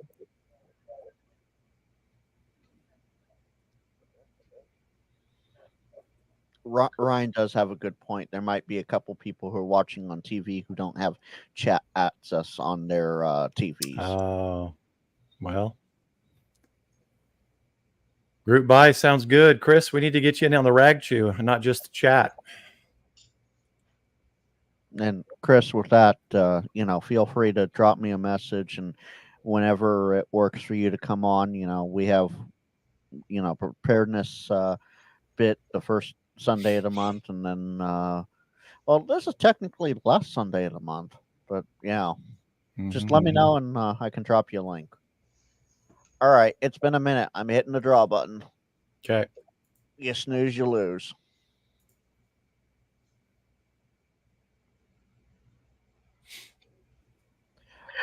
Ryan does have a good point. There might be a couple people who are watching on TV who don't have chat access on their TVs. Oh, well. Group buy sounds good. Chris, we need to get you in on the Ragchew and not just the chat. And Chris, with that, feel free to drop me a message, and whenever it works for you to come on, we have, preparedness bit the first Sunday of the month, and then this is technically last Sunday of the month, but just let me know and I can drop you a link. All right, it's been a minute. I'm hitting the draw button. Okay. You snooze, you lose.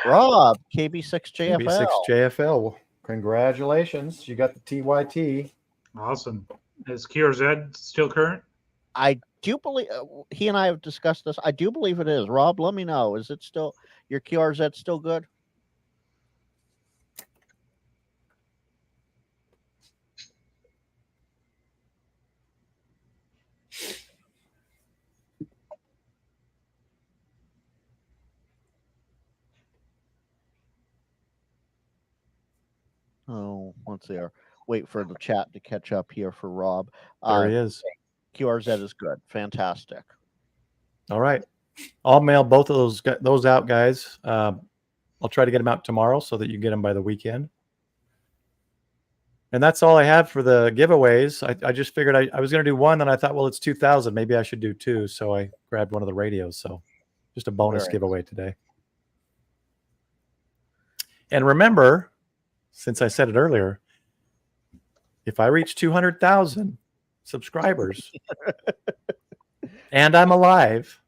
Rob, KB6JFL. KB6JFL. Congratulations. You got the TYT. Awesome. Is QRZ still current? I do believe he and I have discussed this. I do believe it is. Rob, let me know. Is it still your QRZ still good? Oh, let's see. Wait for the chat to catch up here for Rob. There he is. QRZ is good. Fantastic. All right. I'll mail both of those out, guys. I'll try to get them out tomorrow so that you get them by the weekend. And that's all I have for the giveaways. I just figured I was going to do one, and I thought, well, it's 2,000. Maybe I should do 2. So I grabbed one of the radios. So just a bonus giveaway today. And remember, since I said it earlier, if I reach 200,000 subscribers and I'm alive,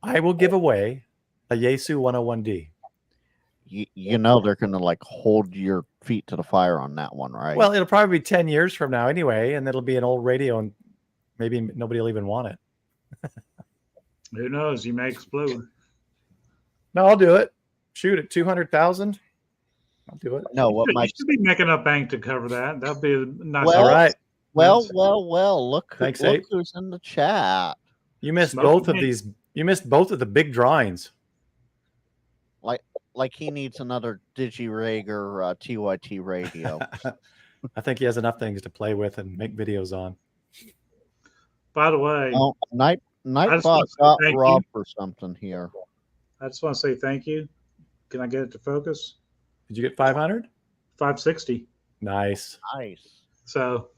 I will give away a Yaesu 101D. You know they're gonna like hold your feet to the fire on that one, right? Well, it'll probably be 10 years from now anyway, and it'll be an old radio, and maybe nobody will even want it. Who knows? You may explode. No, I'll do it. Shoot, at 200,000, I'll do it. no, what You my should be making a bank to cover that. That'd be a nice. Well, All right. well. Look, Thanks, look Abe. who's in the chat. You missed Smoking both of me. these. You missed both of the big drawings. Like he needs another DigiRig or TYT radio. I think he has enough things to play with and make videos on. By the way, Oh, I Nightbot just want to say got thank you. robbed for something here. I just want to say thank you. Can I get it to focus? Did you get 500? 560. Nice. Nice. So,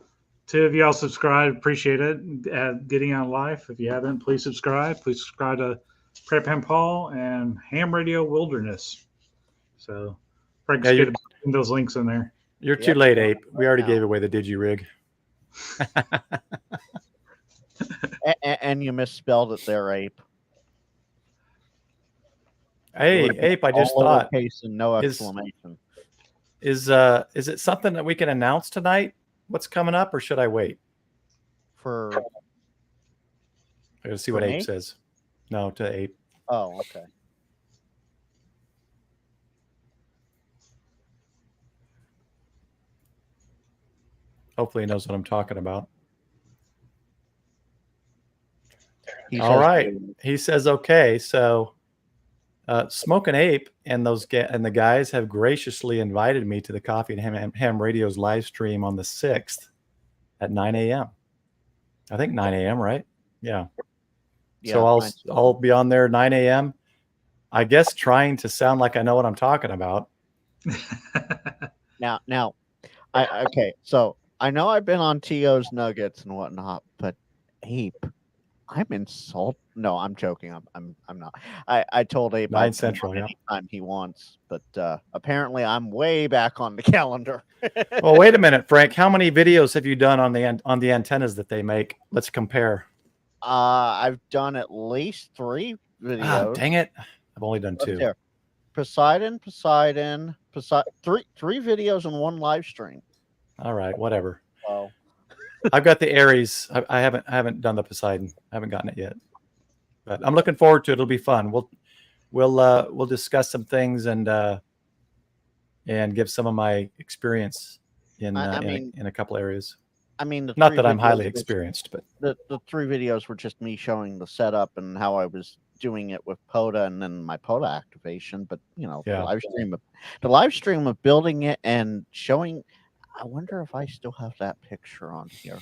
2 of y'all subscribed. Appreciate it. Getting on life. If you haven't, please subscribe. Please subscribe to Prep and Paul and Ham Radio Wilderness. So, Frank's Yeah, getting those links in there. You're too Yep. late, Ape. We already Now. gave away the DigiRig. And you misspelled it there, Ape. Hey, Ape, I just All thought, lowercase and no is- exclamation. is it something that we can announce tonight? What's coming up, or should I wait? For I gotta see For what Ape me? says. No, to Ape. oh, okay. Hopefully he knows what I'm talking about. He All says right. to- He says, okay, so Smoking Ape and the guys have graciously invited me to the Coffee and Ham Radio's live stream on the 6th at 9 a.m. I think 9 a.m., right? Yeah. Yeah, So mine's- I'll be on there 9 a.m. I guess trying to sound like I know what I'm talking about. Now, okay. So I know I've been on T.O.'s Nuggets and whatnot, but Ape, I'm insulted. No, I'm joking. I'm not. I told Ape 9 I'd come Central, on yeah. anytime he wants, but apparently I'm way back on the calendar. Well, wait a minute, Frank. How many videos have you done on the antennas that they make? Let's compare. I've done at least 3 videos. Ah, dang it! I've only done Up 2. there. Poseidon, three videos and 1 live stream. All right, whatever. So I've got the Aries. I haven't done the Poseidon. I haven't gotten it yet, but I'm looking forward to it. It'll be fun. We'll discuss some things and give some of my experience in a couple areas. I mean, the Not 3 that I'm highly videos- experienced, but The 3 videos were just me showing the setup and how I was doing it with POTA and then my POTA activation. But Yeah. the live stream of building it and showing. I wonder if I still have that picture on here.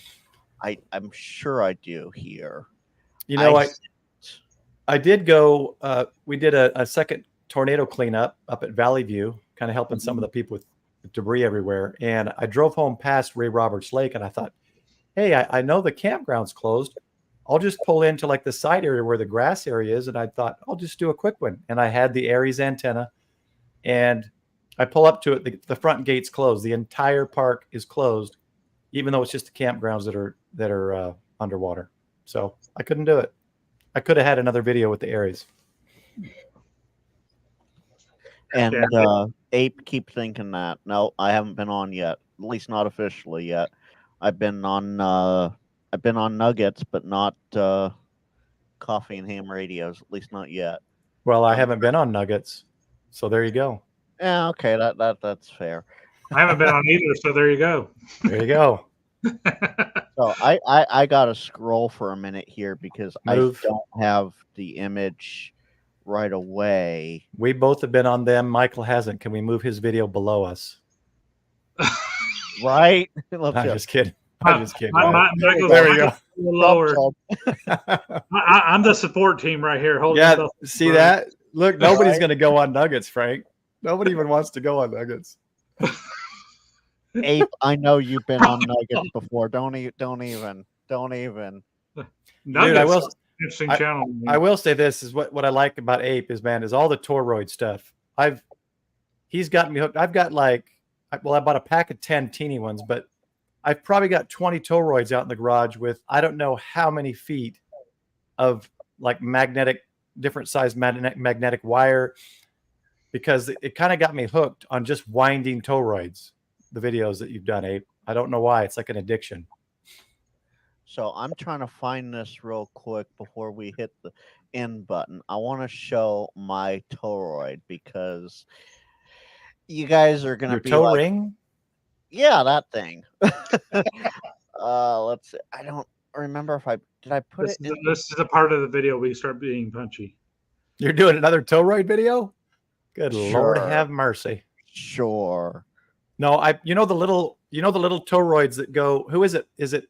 I'm sure I do here. you know, I did go. We did a second tornado cleanup up at Valley View, kind of helping some of the people with debris everywhere. And I drove home past Ray Roberts Lake, and I thought, hey, I know the campground's closed. I'll just pull into like the side area where the grass area is. And I thought, I'll just do a quick one. And I had the Aries antenna, and I pull up to it. The front gate's closed. The entire park is closed, even though it's just the campgrounds that are underwater. So I couldn't do it. I could have had another video with the Aries. And Ape, keep thinking that. No, I haven't been on yet. At least not officially yet. I've been on Nuggets, but not Coffee and Ham Radios. At least not yet. Well, I haven't been on Nuggets, so there you go. Yeah, okay, that's fair. I haven't been on either, so there you go. There you go. So I gotta scroll for a minute here because Move. I don't have the image right away. We both have been on them. Michael hasn't. Can we move his video below us? Right? Let's I'm go. just kidding. I'm just kidding. Michael's There we go. a little lower. So, I'm the support team right here. Holding Yeah, stuff. see that? Look, nobody's Right. going to go on Nuggets, Frank. Nobody even wants to go on Nuggets. Ape, I know you've been on Nuggets before. Don't even. Nuggets, Dude, I will. interesting channel. I will say this is what I like about Ape is, man, is all the Toroid stuff. He's gotten me hooked. I've got I bought a pack of 10 teeny ones, but I've probably got 20 toroids out in the garage with I don't know how many feet of like different size magnetic wire, because it kind of got me hooked on just winding toroids, the videos that you've done, Abe. I don't know why. It's like an addiction. So I'm trying to find this real quick before we hit the end button. I want to show my toroid because you guys are going to Your be toe like, ring? yeah, that thing. Let's see. I don't remember if did I put This it in. is a part of the video we start being punchy. You're doing another toroid video? Good Lord Sure. have mercy. Sure. No, you know the little toroids that go, who is it? Is it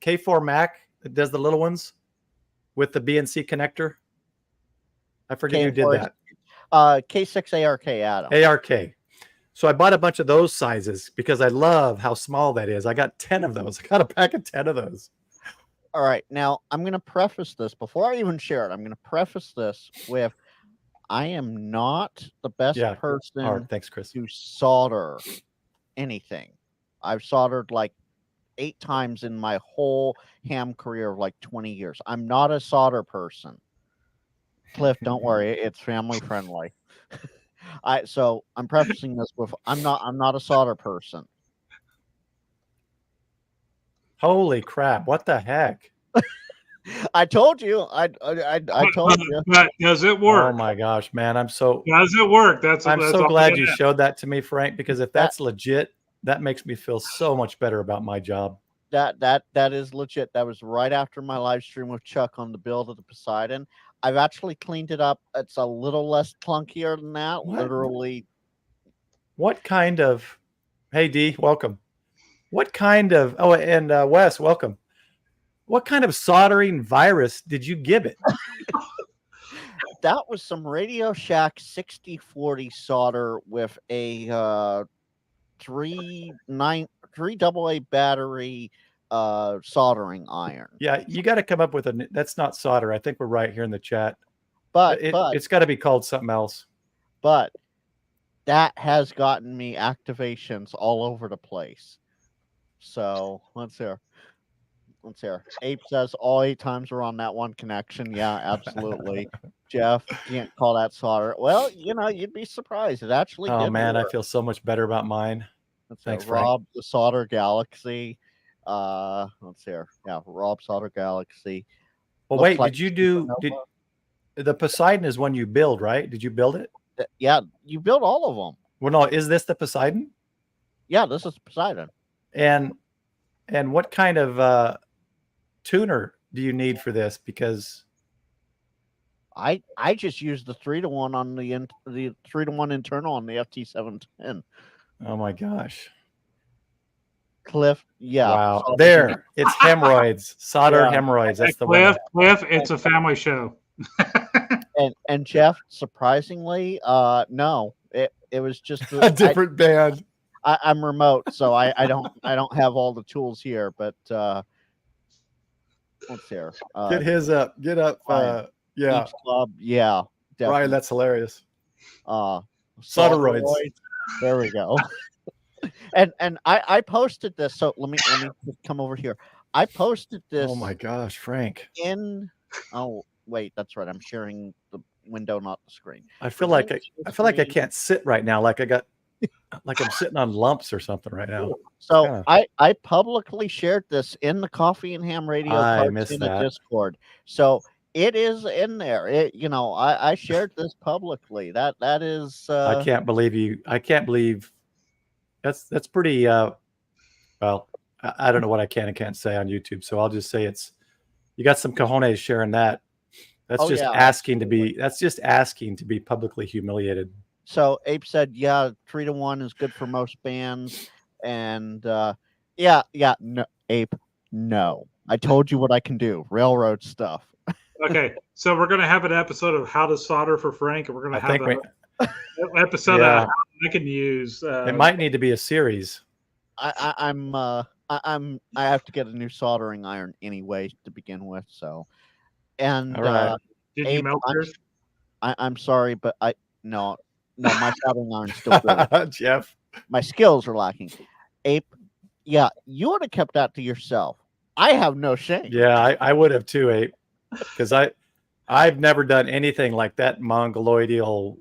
K4 Mac that does the little ones with the BNC connector? I forget who did that. K6 ARK Adam. ARK. So I bought a bunch of those sizes because I love how small that is. I got 10 of those. I got a pack of 10 of those. All right. Now, I'm going to preface this before I even share it. I'm going to preface this with I am not the best person All right. Thanks, Chris. to solder anything. I've soldered like 8 times in my whole ham career of like 20 years. I'm not a solder person. Cliff, don't worry. It's family friendly. So I'm prefacing this with I'm not a solder person. Holy crap! What the heck? I told you. I told you. But does it work? Oh my gosh, man! Does it work? I'm so glad you showed that to me, Frank. Because if that's legit, that makes me feel so much better about my job. That is legit. That was right after my live stream with Chuck on the build of the Poseidon. I've actually cleaned it up. It's a little less clunkier than that. What? Literally. What kind of? Hey D, welcome. What kind of? Oh, and Wes, welcome. What kind of soldering virus did you give it? That was some Radio Shack 6040 solder with a 3 AA battery soldering iron. Yeah, you got to come up with that's not solder. I think we're right here in the chat. But it's got to be called something else. But that has gotten me activations all over the place. So let's hear. Ape says all 8 times we're on that one connection. Yeah, absolutely. Jeff, can't call that solder. Well, you'd be surprised. It actually Oh did man, work. I feel so much better about mine. Thanks, Rob the Solder Galaxy. Let's hear. Yeah, Rob Solder Galaxy. Well, wait, did you do the Poseidon is one you build, right? Did you build it? Yeah, you build all of them. Well, no, is this the Poseidon? Yeah, this is Poseidon. And what kind of tuner do you need for this? Because I just used the 3-to-1 on the 3-to-1 internal on the FT710. Oh my gosh. Cliff, yeah. Wow. There. It's hemorrhoids. Soldered hemorrhoids. That's the Cliff, it's a family show. and Jeff, surprisingly, no. It was just a different band. I'm remote, so I don't have all the tools here, but let's hear. Get his up. Get up. Yeah. Beach Club, yeah. Definitely. Ryan, that's hilarious. Solderoids. There we go. and I posted this, so let me just come over here. I posted this. Oh my gosh, Frank. Oh wait, that's right. I'm sharing the window, not the screen. I feel like I can't sit right now. Like I'm sitting on lumps or something right now. So I publicly shared this in the Coffee and Ham Radio I missed in the that. Discord. So it is in there. I shared this publicly. That is. I can't believe that's pretty. Well, I don't know what I can and can't say on YouTube, so I'll just say you got some cojones sharing that. That's just asking to be. That's just asking to be publicly humiliated. So Ape said, yeah, 3-to-1 is good for most bands. And no, Ape, no. I told you what I can do. Railroad stuff. Okay, so we're going to have an episode of how to solder for Frank, and we're going to have an episode of how I can use. It might need to be a series. I have to get a new soldering iron anyway to begin with. So, and all right. Did you melt yours? I'm sorry, but No, my soldering iron's still good. Jeff. My skills are lacking. Ape, Yeah, you would have kept that to yourself. I have no shame. Yeah, I would have too, Ape, because I've never done anything like that mongoloidal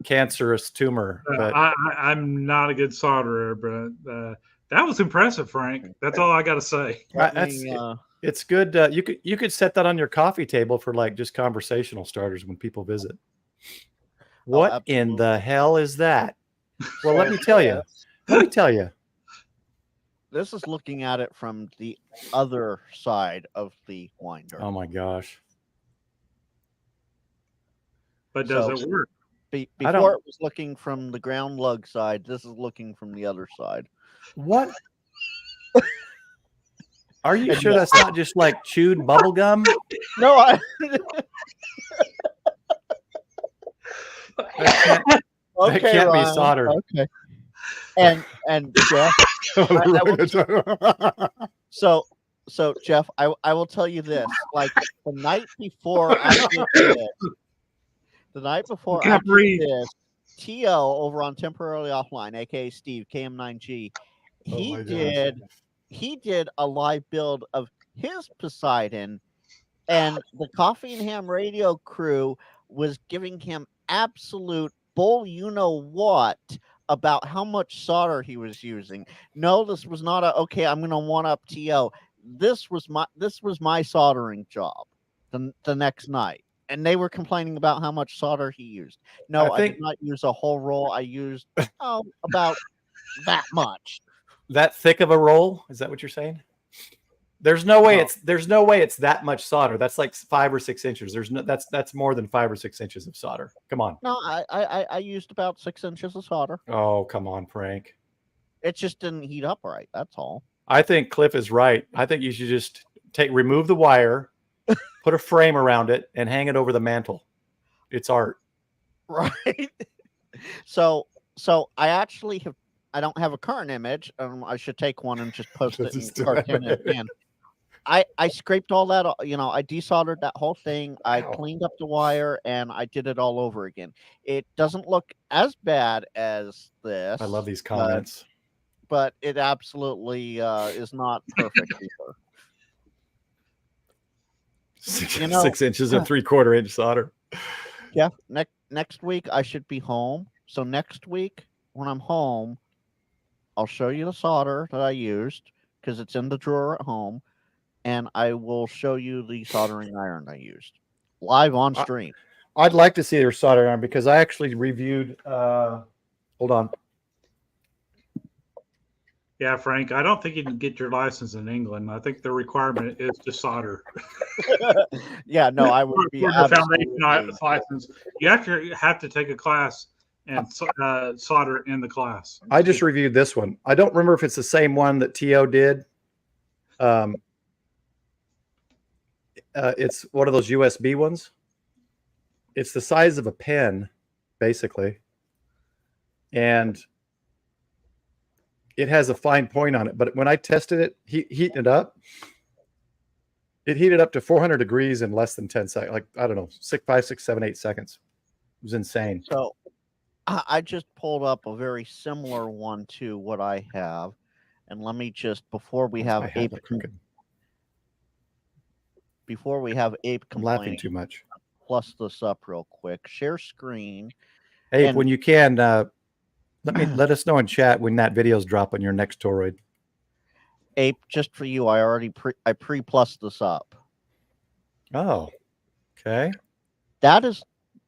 cancerous tumor. But I'm not a good solderer, but that was impressive, Frank. That's all I got to say. It's good. You could set that on your coffee table for like just conversational starters when people visit. What in the hell is that? Well, let me tell you. This is looking at it from the other side of the winder. Oh my gosh. But does it work? Before it was looking from the ground lug side, this is looking from the other side. What? Are you sure that's not just like chewed bubble gum? No, that can't be soldered. Okay. And Jeff, so Jeff, I will tell you this. Like the night before I did this, T.O. over on Temporarily Offline, aka Steve KM9G, he did a live build of his Poseidon, and the Coffee and Ham Radio crew was giving him absolute bull you know what about how much solder he was using. No, this was not I'm gonna one up TO. This was my soldering job the next night. And they were complaining about how much solder he used. No, I did not use a whole roll. I used about that much. That thick of a roll? Is that what you're saying? There's no way it's that much solder. That's like 5 or 6 inches. That's more than 5 or 6 inches of solder. Come on. No, I used about 6 inches of solder. Oh, come on, Frank. It just didn't heat up right. That's all. I think Cliff is right. I think you should just remove the wire, put a frame around it, and hang it over the mantle. It's art. Right. So I don't have a current image. I should take one and just post it in cartoon again. I scraped all that, I desoldered that whole thing. I cleaned up the wire and I did it all over again. It doesn't look as bad as this. I love these comments. But it absolutely is not perfect either. 6 inches of 3/4 inch solder. Yeah. Next week I should be home. So next week when I'm home, I'll show you the solder that I used because it's in the drawer at home, and I will show you the soldering iron I used live on stream. I'd like to see your soldering iron because I actually reviewed. Hold on. Yeah, Frank, I don't think you can get your license in England. I think the requirement is to solder. Yeah, no, I would be for the foundation license. You actually have to take a class and solder in the class. I just reviewed this one. I don't remember if it's the same one that T.O. did. It's one of those USB ones. It's the size of a pen, basically. And it has a fine point on it. But when I tested it, heating it up, it heated up to 400 degrees in less than 10 seconds. Like, I don't know, 5, 6, 7, 8 seconds. It was insane. So I just pulled up a very similar one to what I have. And let me just, before we have Ape laughing too much. Plus this up real quick. Share screen. Ape, when you can, let us know in chat when that video's drop on your next Toroid. Ape, just for you, I pre-plus this up. Oh, okay. That is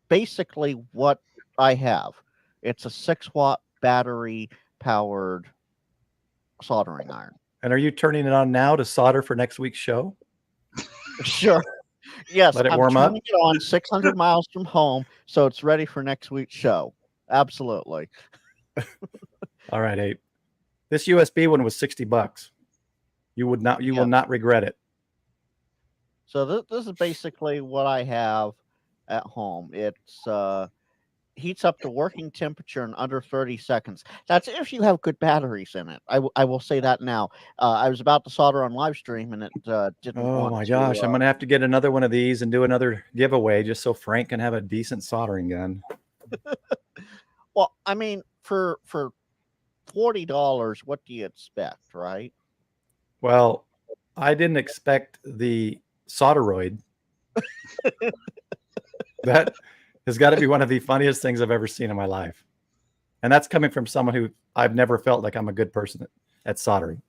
basically what I have. It's a 6-watt battery powered soldering iron. And are you turning it on now to solder for next week's show? Sure. Yes. Let it warm up. I'm turning it on 600 miles from home, so it's ready for next week's show. Absolutely. All right, Ape. This USB one was $60. You will not regret it. So this is basically what I have at home. It's heats up to working temperature in under 30 seconds. That's if you have good batteries in it. I will say that now. I was about to solder on live stream and it didn't. Oh my gosh, I'm gonna have to get another one of these and do another giveaway just so Frank can have a decent soldering gun. Well, I mean, for $40, what do you expect, right? Well, I didn't expect the solderoid. That has got to be one of the funniest things I've ever seen in my life. And that's coming from someone who I've never felt like I'm a good person at soldering.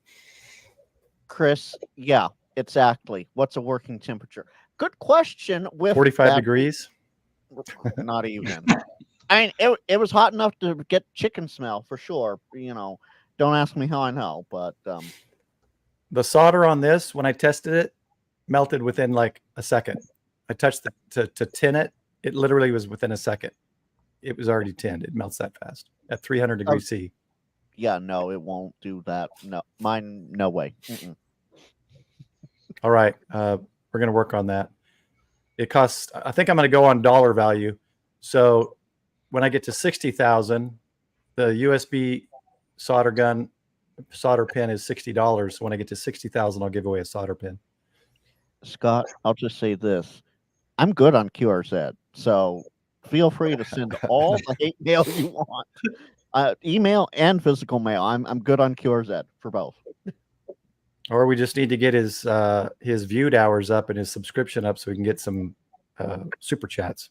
Chris, yeah, exactly. What's a working temperature? Good question. With 45 degrees? Not even. I mean, it was hot enough to get chicken smell for sure. You know, don't ask me how I know, but the solder on this, when I tested it, melted within like a second. I touched to tin it. It literally was within a second. It was already tinned. It melts that fast at 300 degrees C. Yeah, no, it won't do that. No, mine, no way. Mm-mm. All right. We're going to work on that. It costs, I think I'm going to go on dollar value. So when I get to 60,000, the USB solder pin is $60. So when I get to 60,000, I'll give away a solder pin. Scott, I'll just say this. I'm good on QRZ, so feel free to send all the hate mail you want. Email and physical mail. I'm good on QRZ for both. Or we just need to get his viewed hours up and his subscription up so we can get some super chats.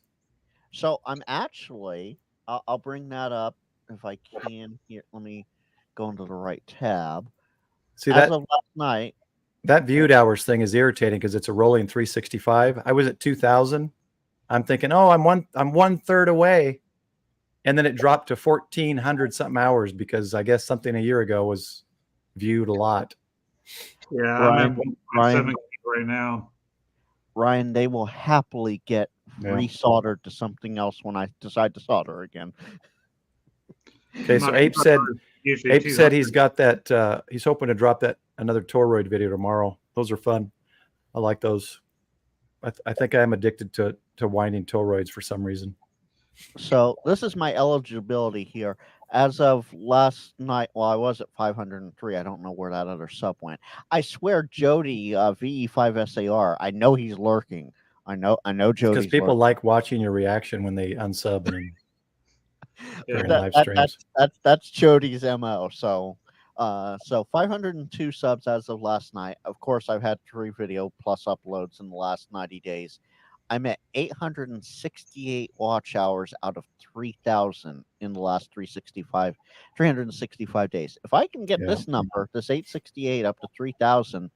So I'm actually, I'll bring that up if I can. Here, let me go into the right tab. See, as of last night, that viewed hours thing is irritating because it's a rolling 365. I was at 2,000. I'm thinking, oh, I'm one third away, and then it dropped to 1,400 something hours because I guess something a year ago was viewed a lot. Yeah, I'm at 1.7 right now. Ryan, they will happily get resoldered to something else when I decide to solder again. Okay, so Ape said he's got that. He's hoping to drop that another toroid video tomorrow. Those are fun. I like those. I think I am addicted to winding toroids for some reason. So this is my eligibility here. As of last night, well, I was at 503. I don't know where that other sub went. I swear, Jody, VE5SAR. I know he's lurking. I know Jody. Because people like watching your reaction when they unsub and during live streams. That's Jody's MO. So 502 subs as of last night. Of course, I've had 3 video plus uploads in the last 90 days. I'm at 868 watch hours out of 3,000 in the last 365 days. If I can get this number, this 868 up to 3,000,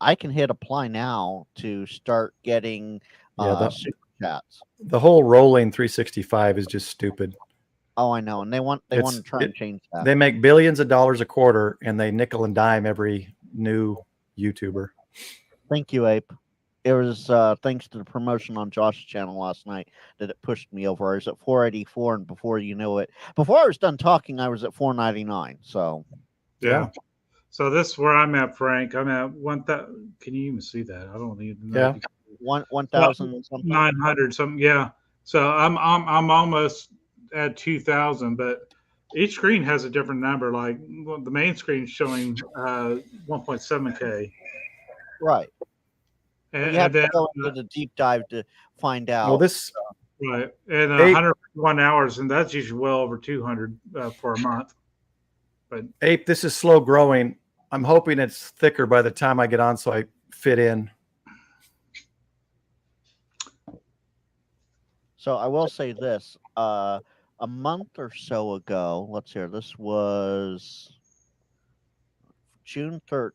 I can hit apply now to start getting super chats. The whole rolling 365 is just stupid. Oh, I know, and they want to try and change that. They make billions of dollars a quarter, and they nickel and dime every new YouTuber. Thank you, Ape. It was thanks to the promotion on Josh's channel last night that it pushed me over. I was at 484, and before you know it, before I was done talking, I was at 499. So, yeah. So this is where I'm at, Frank. I'm at 1,000. Can you even see that? I don't even know. Yeah, 1,000 something. 900 something. Yeah. So I'm almost at 2,000, but each screen has a different number. Like the main screen is showing 1.7K. Right. And you have to go into the deep dive to find out. Well, this right, and 101 hours, and that's usually well over 200 for a month. But Ape, this is slow growing. I'm hoping it's thicker by the time I get on, so I fit in. So I will say this: a month or so ago, let's hear. This was June 13th.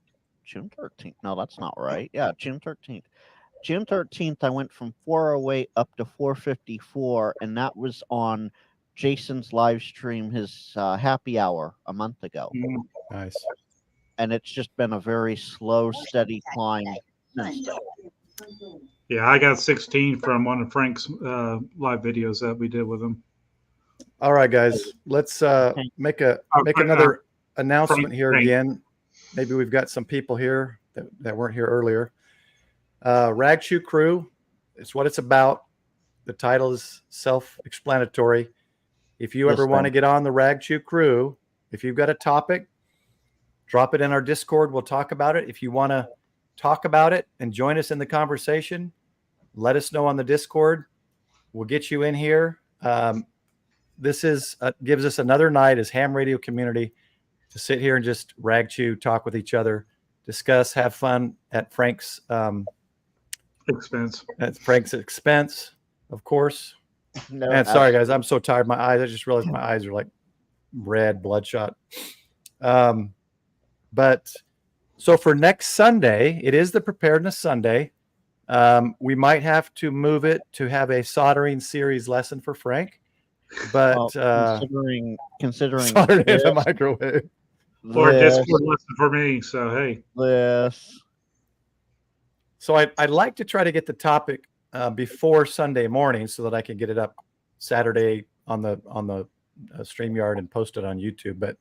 No, that's not right. Yeah, June 13th. June 13th, I went from 408 up to 454, and that was on Jason's live stream, his happy hour a month ago. Nice. And it's just been a very slow, steady climb since then. Yeah, I got 16 from one of Frank's live videos that we did with him. All right, guys, let's make another announcement here again. Maybe we've got some people here that weren't here earlier. Ragchew Crew is what it's about. The title is self-explanatory. If you ever want to get on the Ragchew Crew, if you've got a topic, drop it in our Discord. We'll talk about it. If you want to talk about it and join us in the conversation, let us know on the Discord. We'll get you in here. This gives us another night as Ham Radio community to sit here and just rag chew, talk with each other, discuss, have fun at Frank's Expense. at Frank's expense, of course. No, Man, sorry guys, I'm so tired. My eyes, I just realized my eyes are like red, bloodshot. But so for next Sunday, it is the Preparedness Sunday. We might have to move it to have a soldering series lesson for Frank, but considering soldering in the microwave. Or a Discord lesson for me. So, hey. This. So I'd like to try to get the topic before Sunday morning so that I can get it up Saturday on the StreamYard and post it on YouTube. But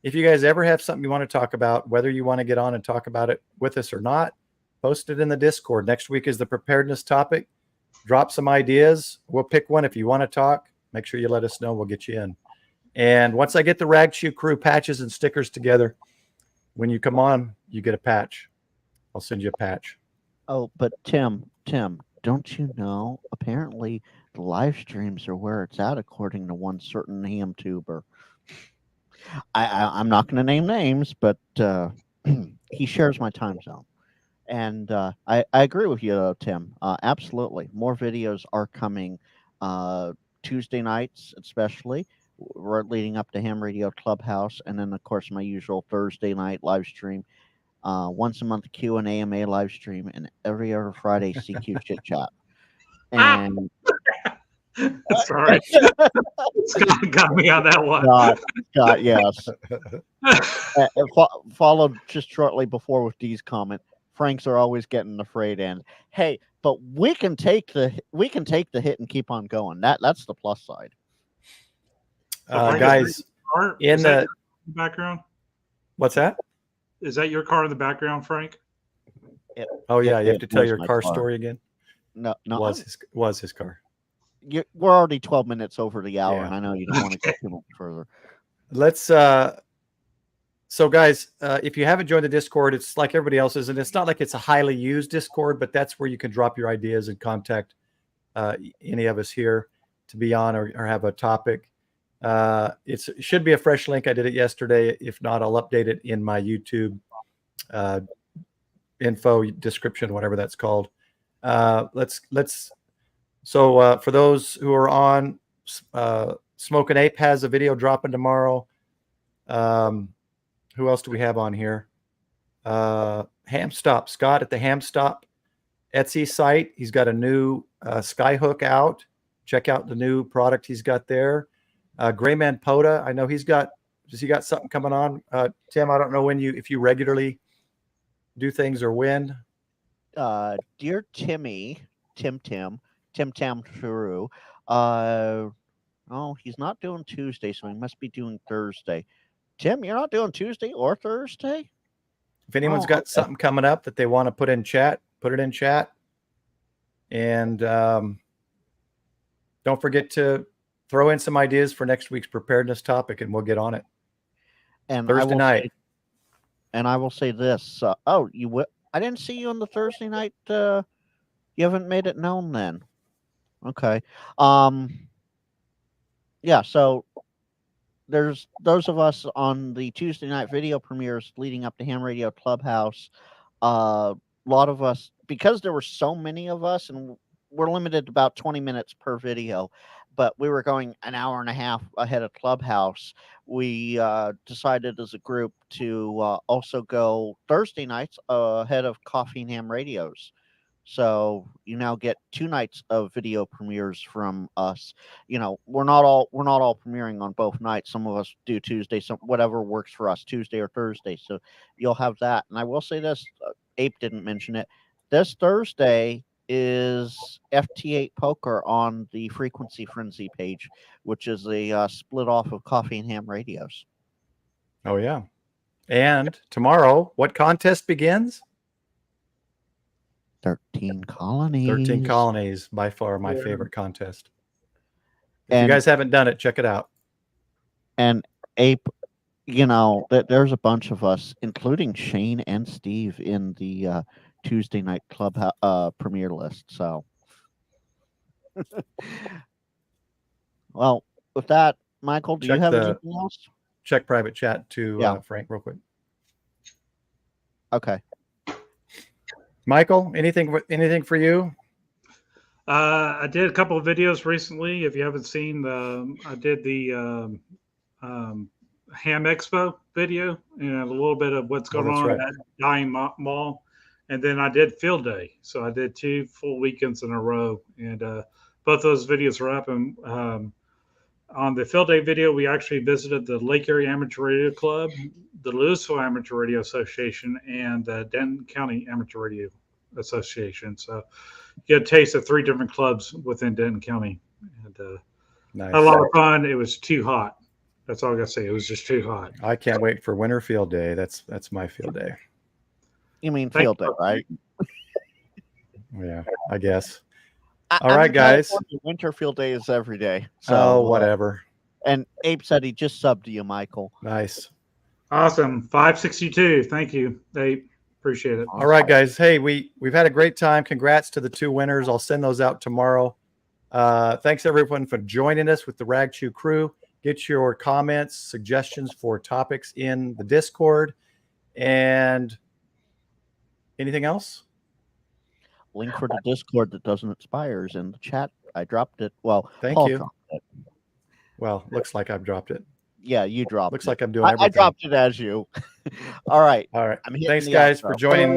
if you guys ever have something you want to talk about, whether you want to get on and talk about it with us or not, post it in the Discord. Next week is the preparedness topic. Drop some ideas. We'll pick one. If you want to talk, make sure you let us know. We'll get you in. And once I get the Ragchew crew patches and stickers together, when you come on, you get a patch. I'll send you a patch. Oh, but Tim, don't you know? Apparently, the live streams are where it's at, according to one certain ham tuber. I'm not going to name names, but he shares my time zone. And I agree with you, Tim. Absolutely. More videos are coming Tuesday nights, especially. We're leading up to Ham Radio Clubhouse. And then, of course, my usual Thursday night live stream. Once a month Q&A AMA live stream. And every other Friday CQ Chit Chat. And sorry. Scott got me on that one. Scott, yes. Followed just shortly before with Dee's comment. Franks are always getting afraid, and hey, but we can take the hit and keep on going. That's the plus side. Guys, in the background. What's that? Is that your car in the background, Frank? Oh yeah, you have to tell your car story again. No, was his car. We're already 12 minutes over the hour, Yeah. and I know you don't want to go too much further. Let's so guys, if you haven't joined the Discord, it's like everybody else's, and it's not like it's a highly used Discord, but that's where you can drop your ideas and contact any of us here to be on or have a topic. It should be a fresh link. I did it yesterday. If not, I'll update it in my YouTube info description, whatever that's called. So for those who are on, Smoking Ape has a video dropping tomorrow. Who else do we have on here? Ham Stop, Scott at the Ham Stop Etsy site. He's got a new Skyhook out. Check out the new product he's got there. Grayman Poda, I know does he got something coming on? Tim, I don't know if you regularly do things or when. Dear Timmy, Tim Shuru. Oh, he's not doing Tuesday, so he must be doing Thursday. Tim, you're not doing Tuesday or Thursday? If anyone's got something coming up that they want to put in chat, put it in chat. And don't forget to throw in some ideas for next week's preparedness topic, and we'll get on it. And Thursday night. I will say this. I didn't see you on the Thursday night. You haven't made it known then. Okay. Yeah, so there's those of us on the Tuesday night video premieres leading up to Ham Radio Clubhouse. A lot of us, because there were so many of us, and we're limited to about 20 minutes per video, but we were going an hour and a half ahead of Clubhouse. We decided as a group to also go Thursday nights ahead of Coffee and Ham Radios. So you now get 2 nights of video premieres from us. You know, we're not all premiering on both nights. Some of us do Tuesday, whatever works for us, Tuesday or Thursday. So you'll have that. And I will say this, Ape didn't mention it. This Thursday is FT8 Poker on the Frequency Frenzy page, which is a split off of Coffee and Ham Radios. Oh yeah. And tomorrow, what contest begins? 13 colonies. 13 colonies, by far my favorite contest. If And- you guys haven't done it, check it out. And Ape, you know, there's a bunch of us, including Shane and Steve, in the Tuesday night club premiere list. So, well, with that, Michael, do you Check have the- anything else? check private chat to Yeah. Frank real quick. Okay. Michael, anything for you? I did a couple of videos recently. If you haven't seen I did the Ham Expo video and a little bit of what's going that's on right. at Dying Mall. And then I did Field Day. So I did 2 full weekends in a row. And both those videos are up. And on the Field Day video, we actually visited the Lake Erie Amateur Radio Club, the Louisville Amateur Radio Association, and the Denton County Amateur Radio Association. So you get a taste of 3 different clubs within Denton County. And Nice. a lot of fun. It was too hot. That's all I got to say. It was just too hot. I can't wait for winter field day. That's my field day. You mean Thank field day, you. right? Yeah, I guess. I- All I'm right, in guys. California. Winter field day is every day. So Oh, whatever. And Abe said he just subbed to you, Michael. Nice. Awesome. 562. Thank you, Dave. Appreciate it. All right, guys. Hey, we've had a great time. Congrats to the 2 winners. I'll send those out tomorrow. Thanks everyone for joining us with the Ragchew crew. Get your comments, suggestions for topics in the Discord, and anything else? Link for the Discord that doesn't expire is in the chat. I dropped it. Well, Thank Paul you. dropped it. Well, looks like I've dropped it. Yeah, you dropped Looks it. like I'm doing everything. I dropped it as you. All right. All right. I'm hitting Thanks, the guys, outro. for joining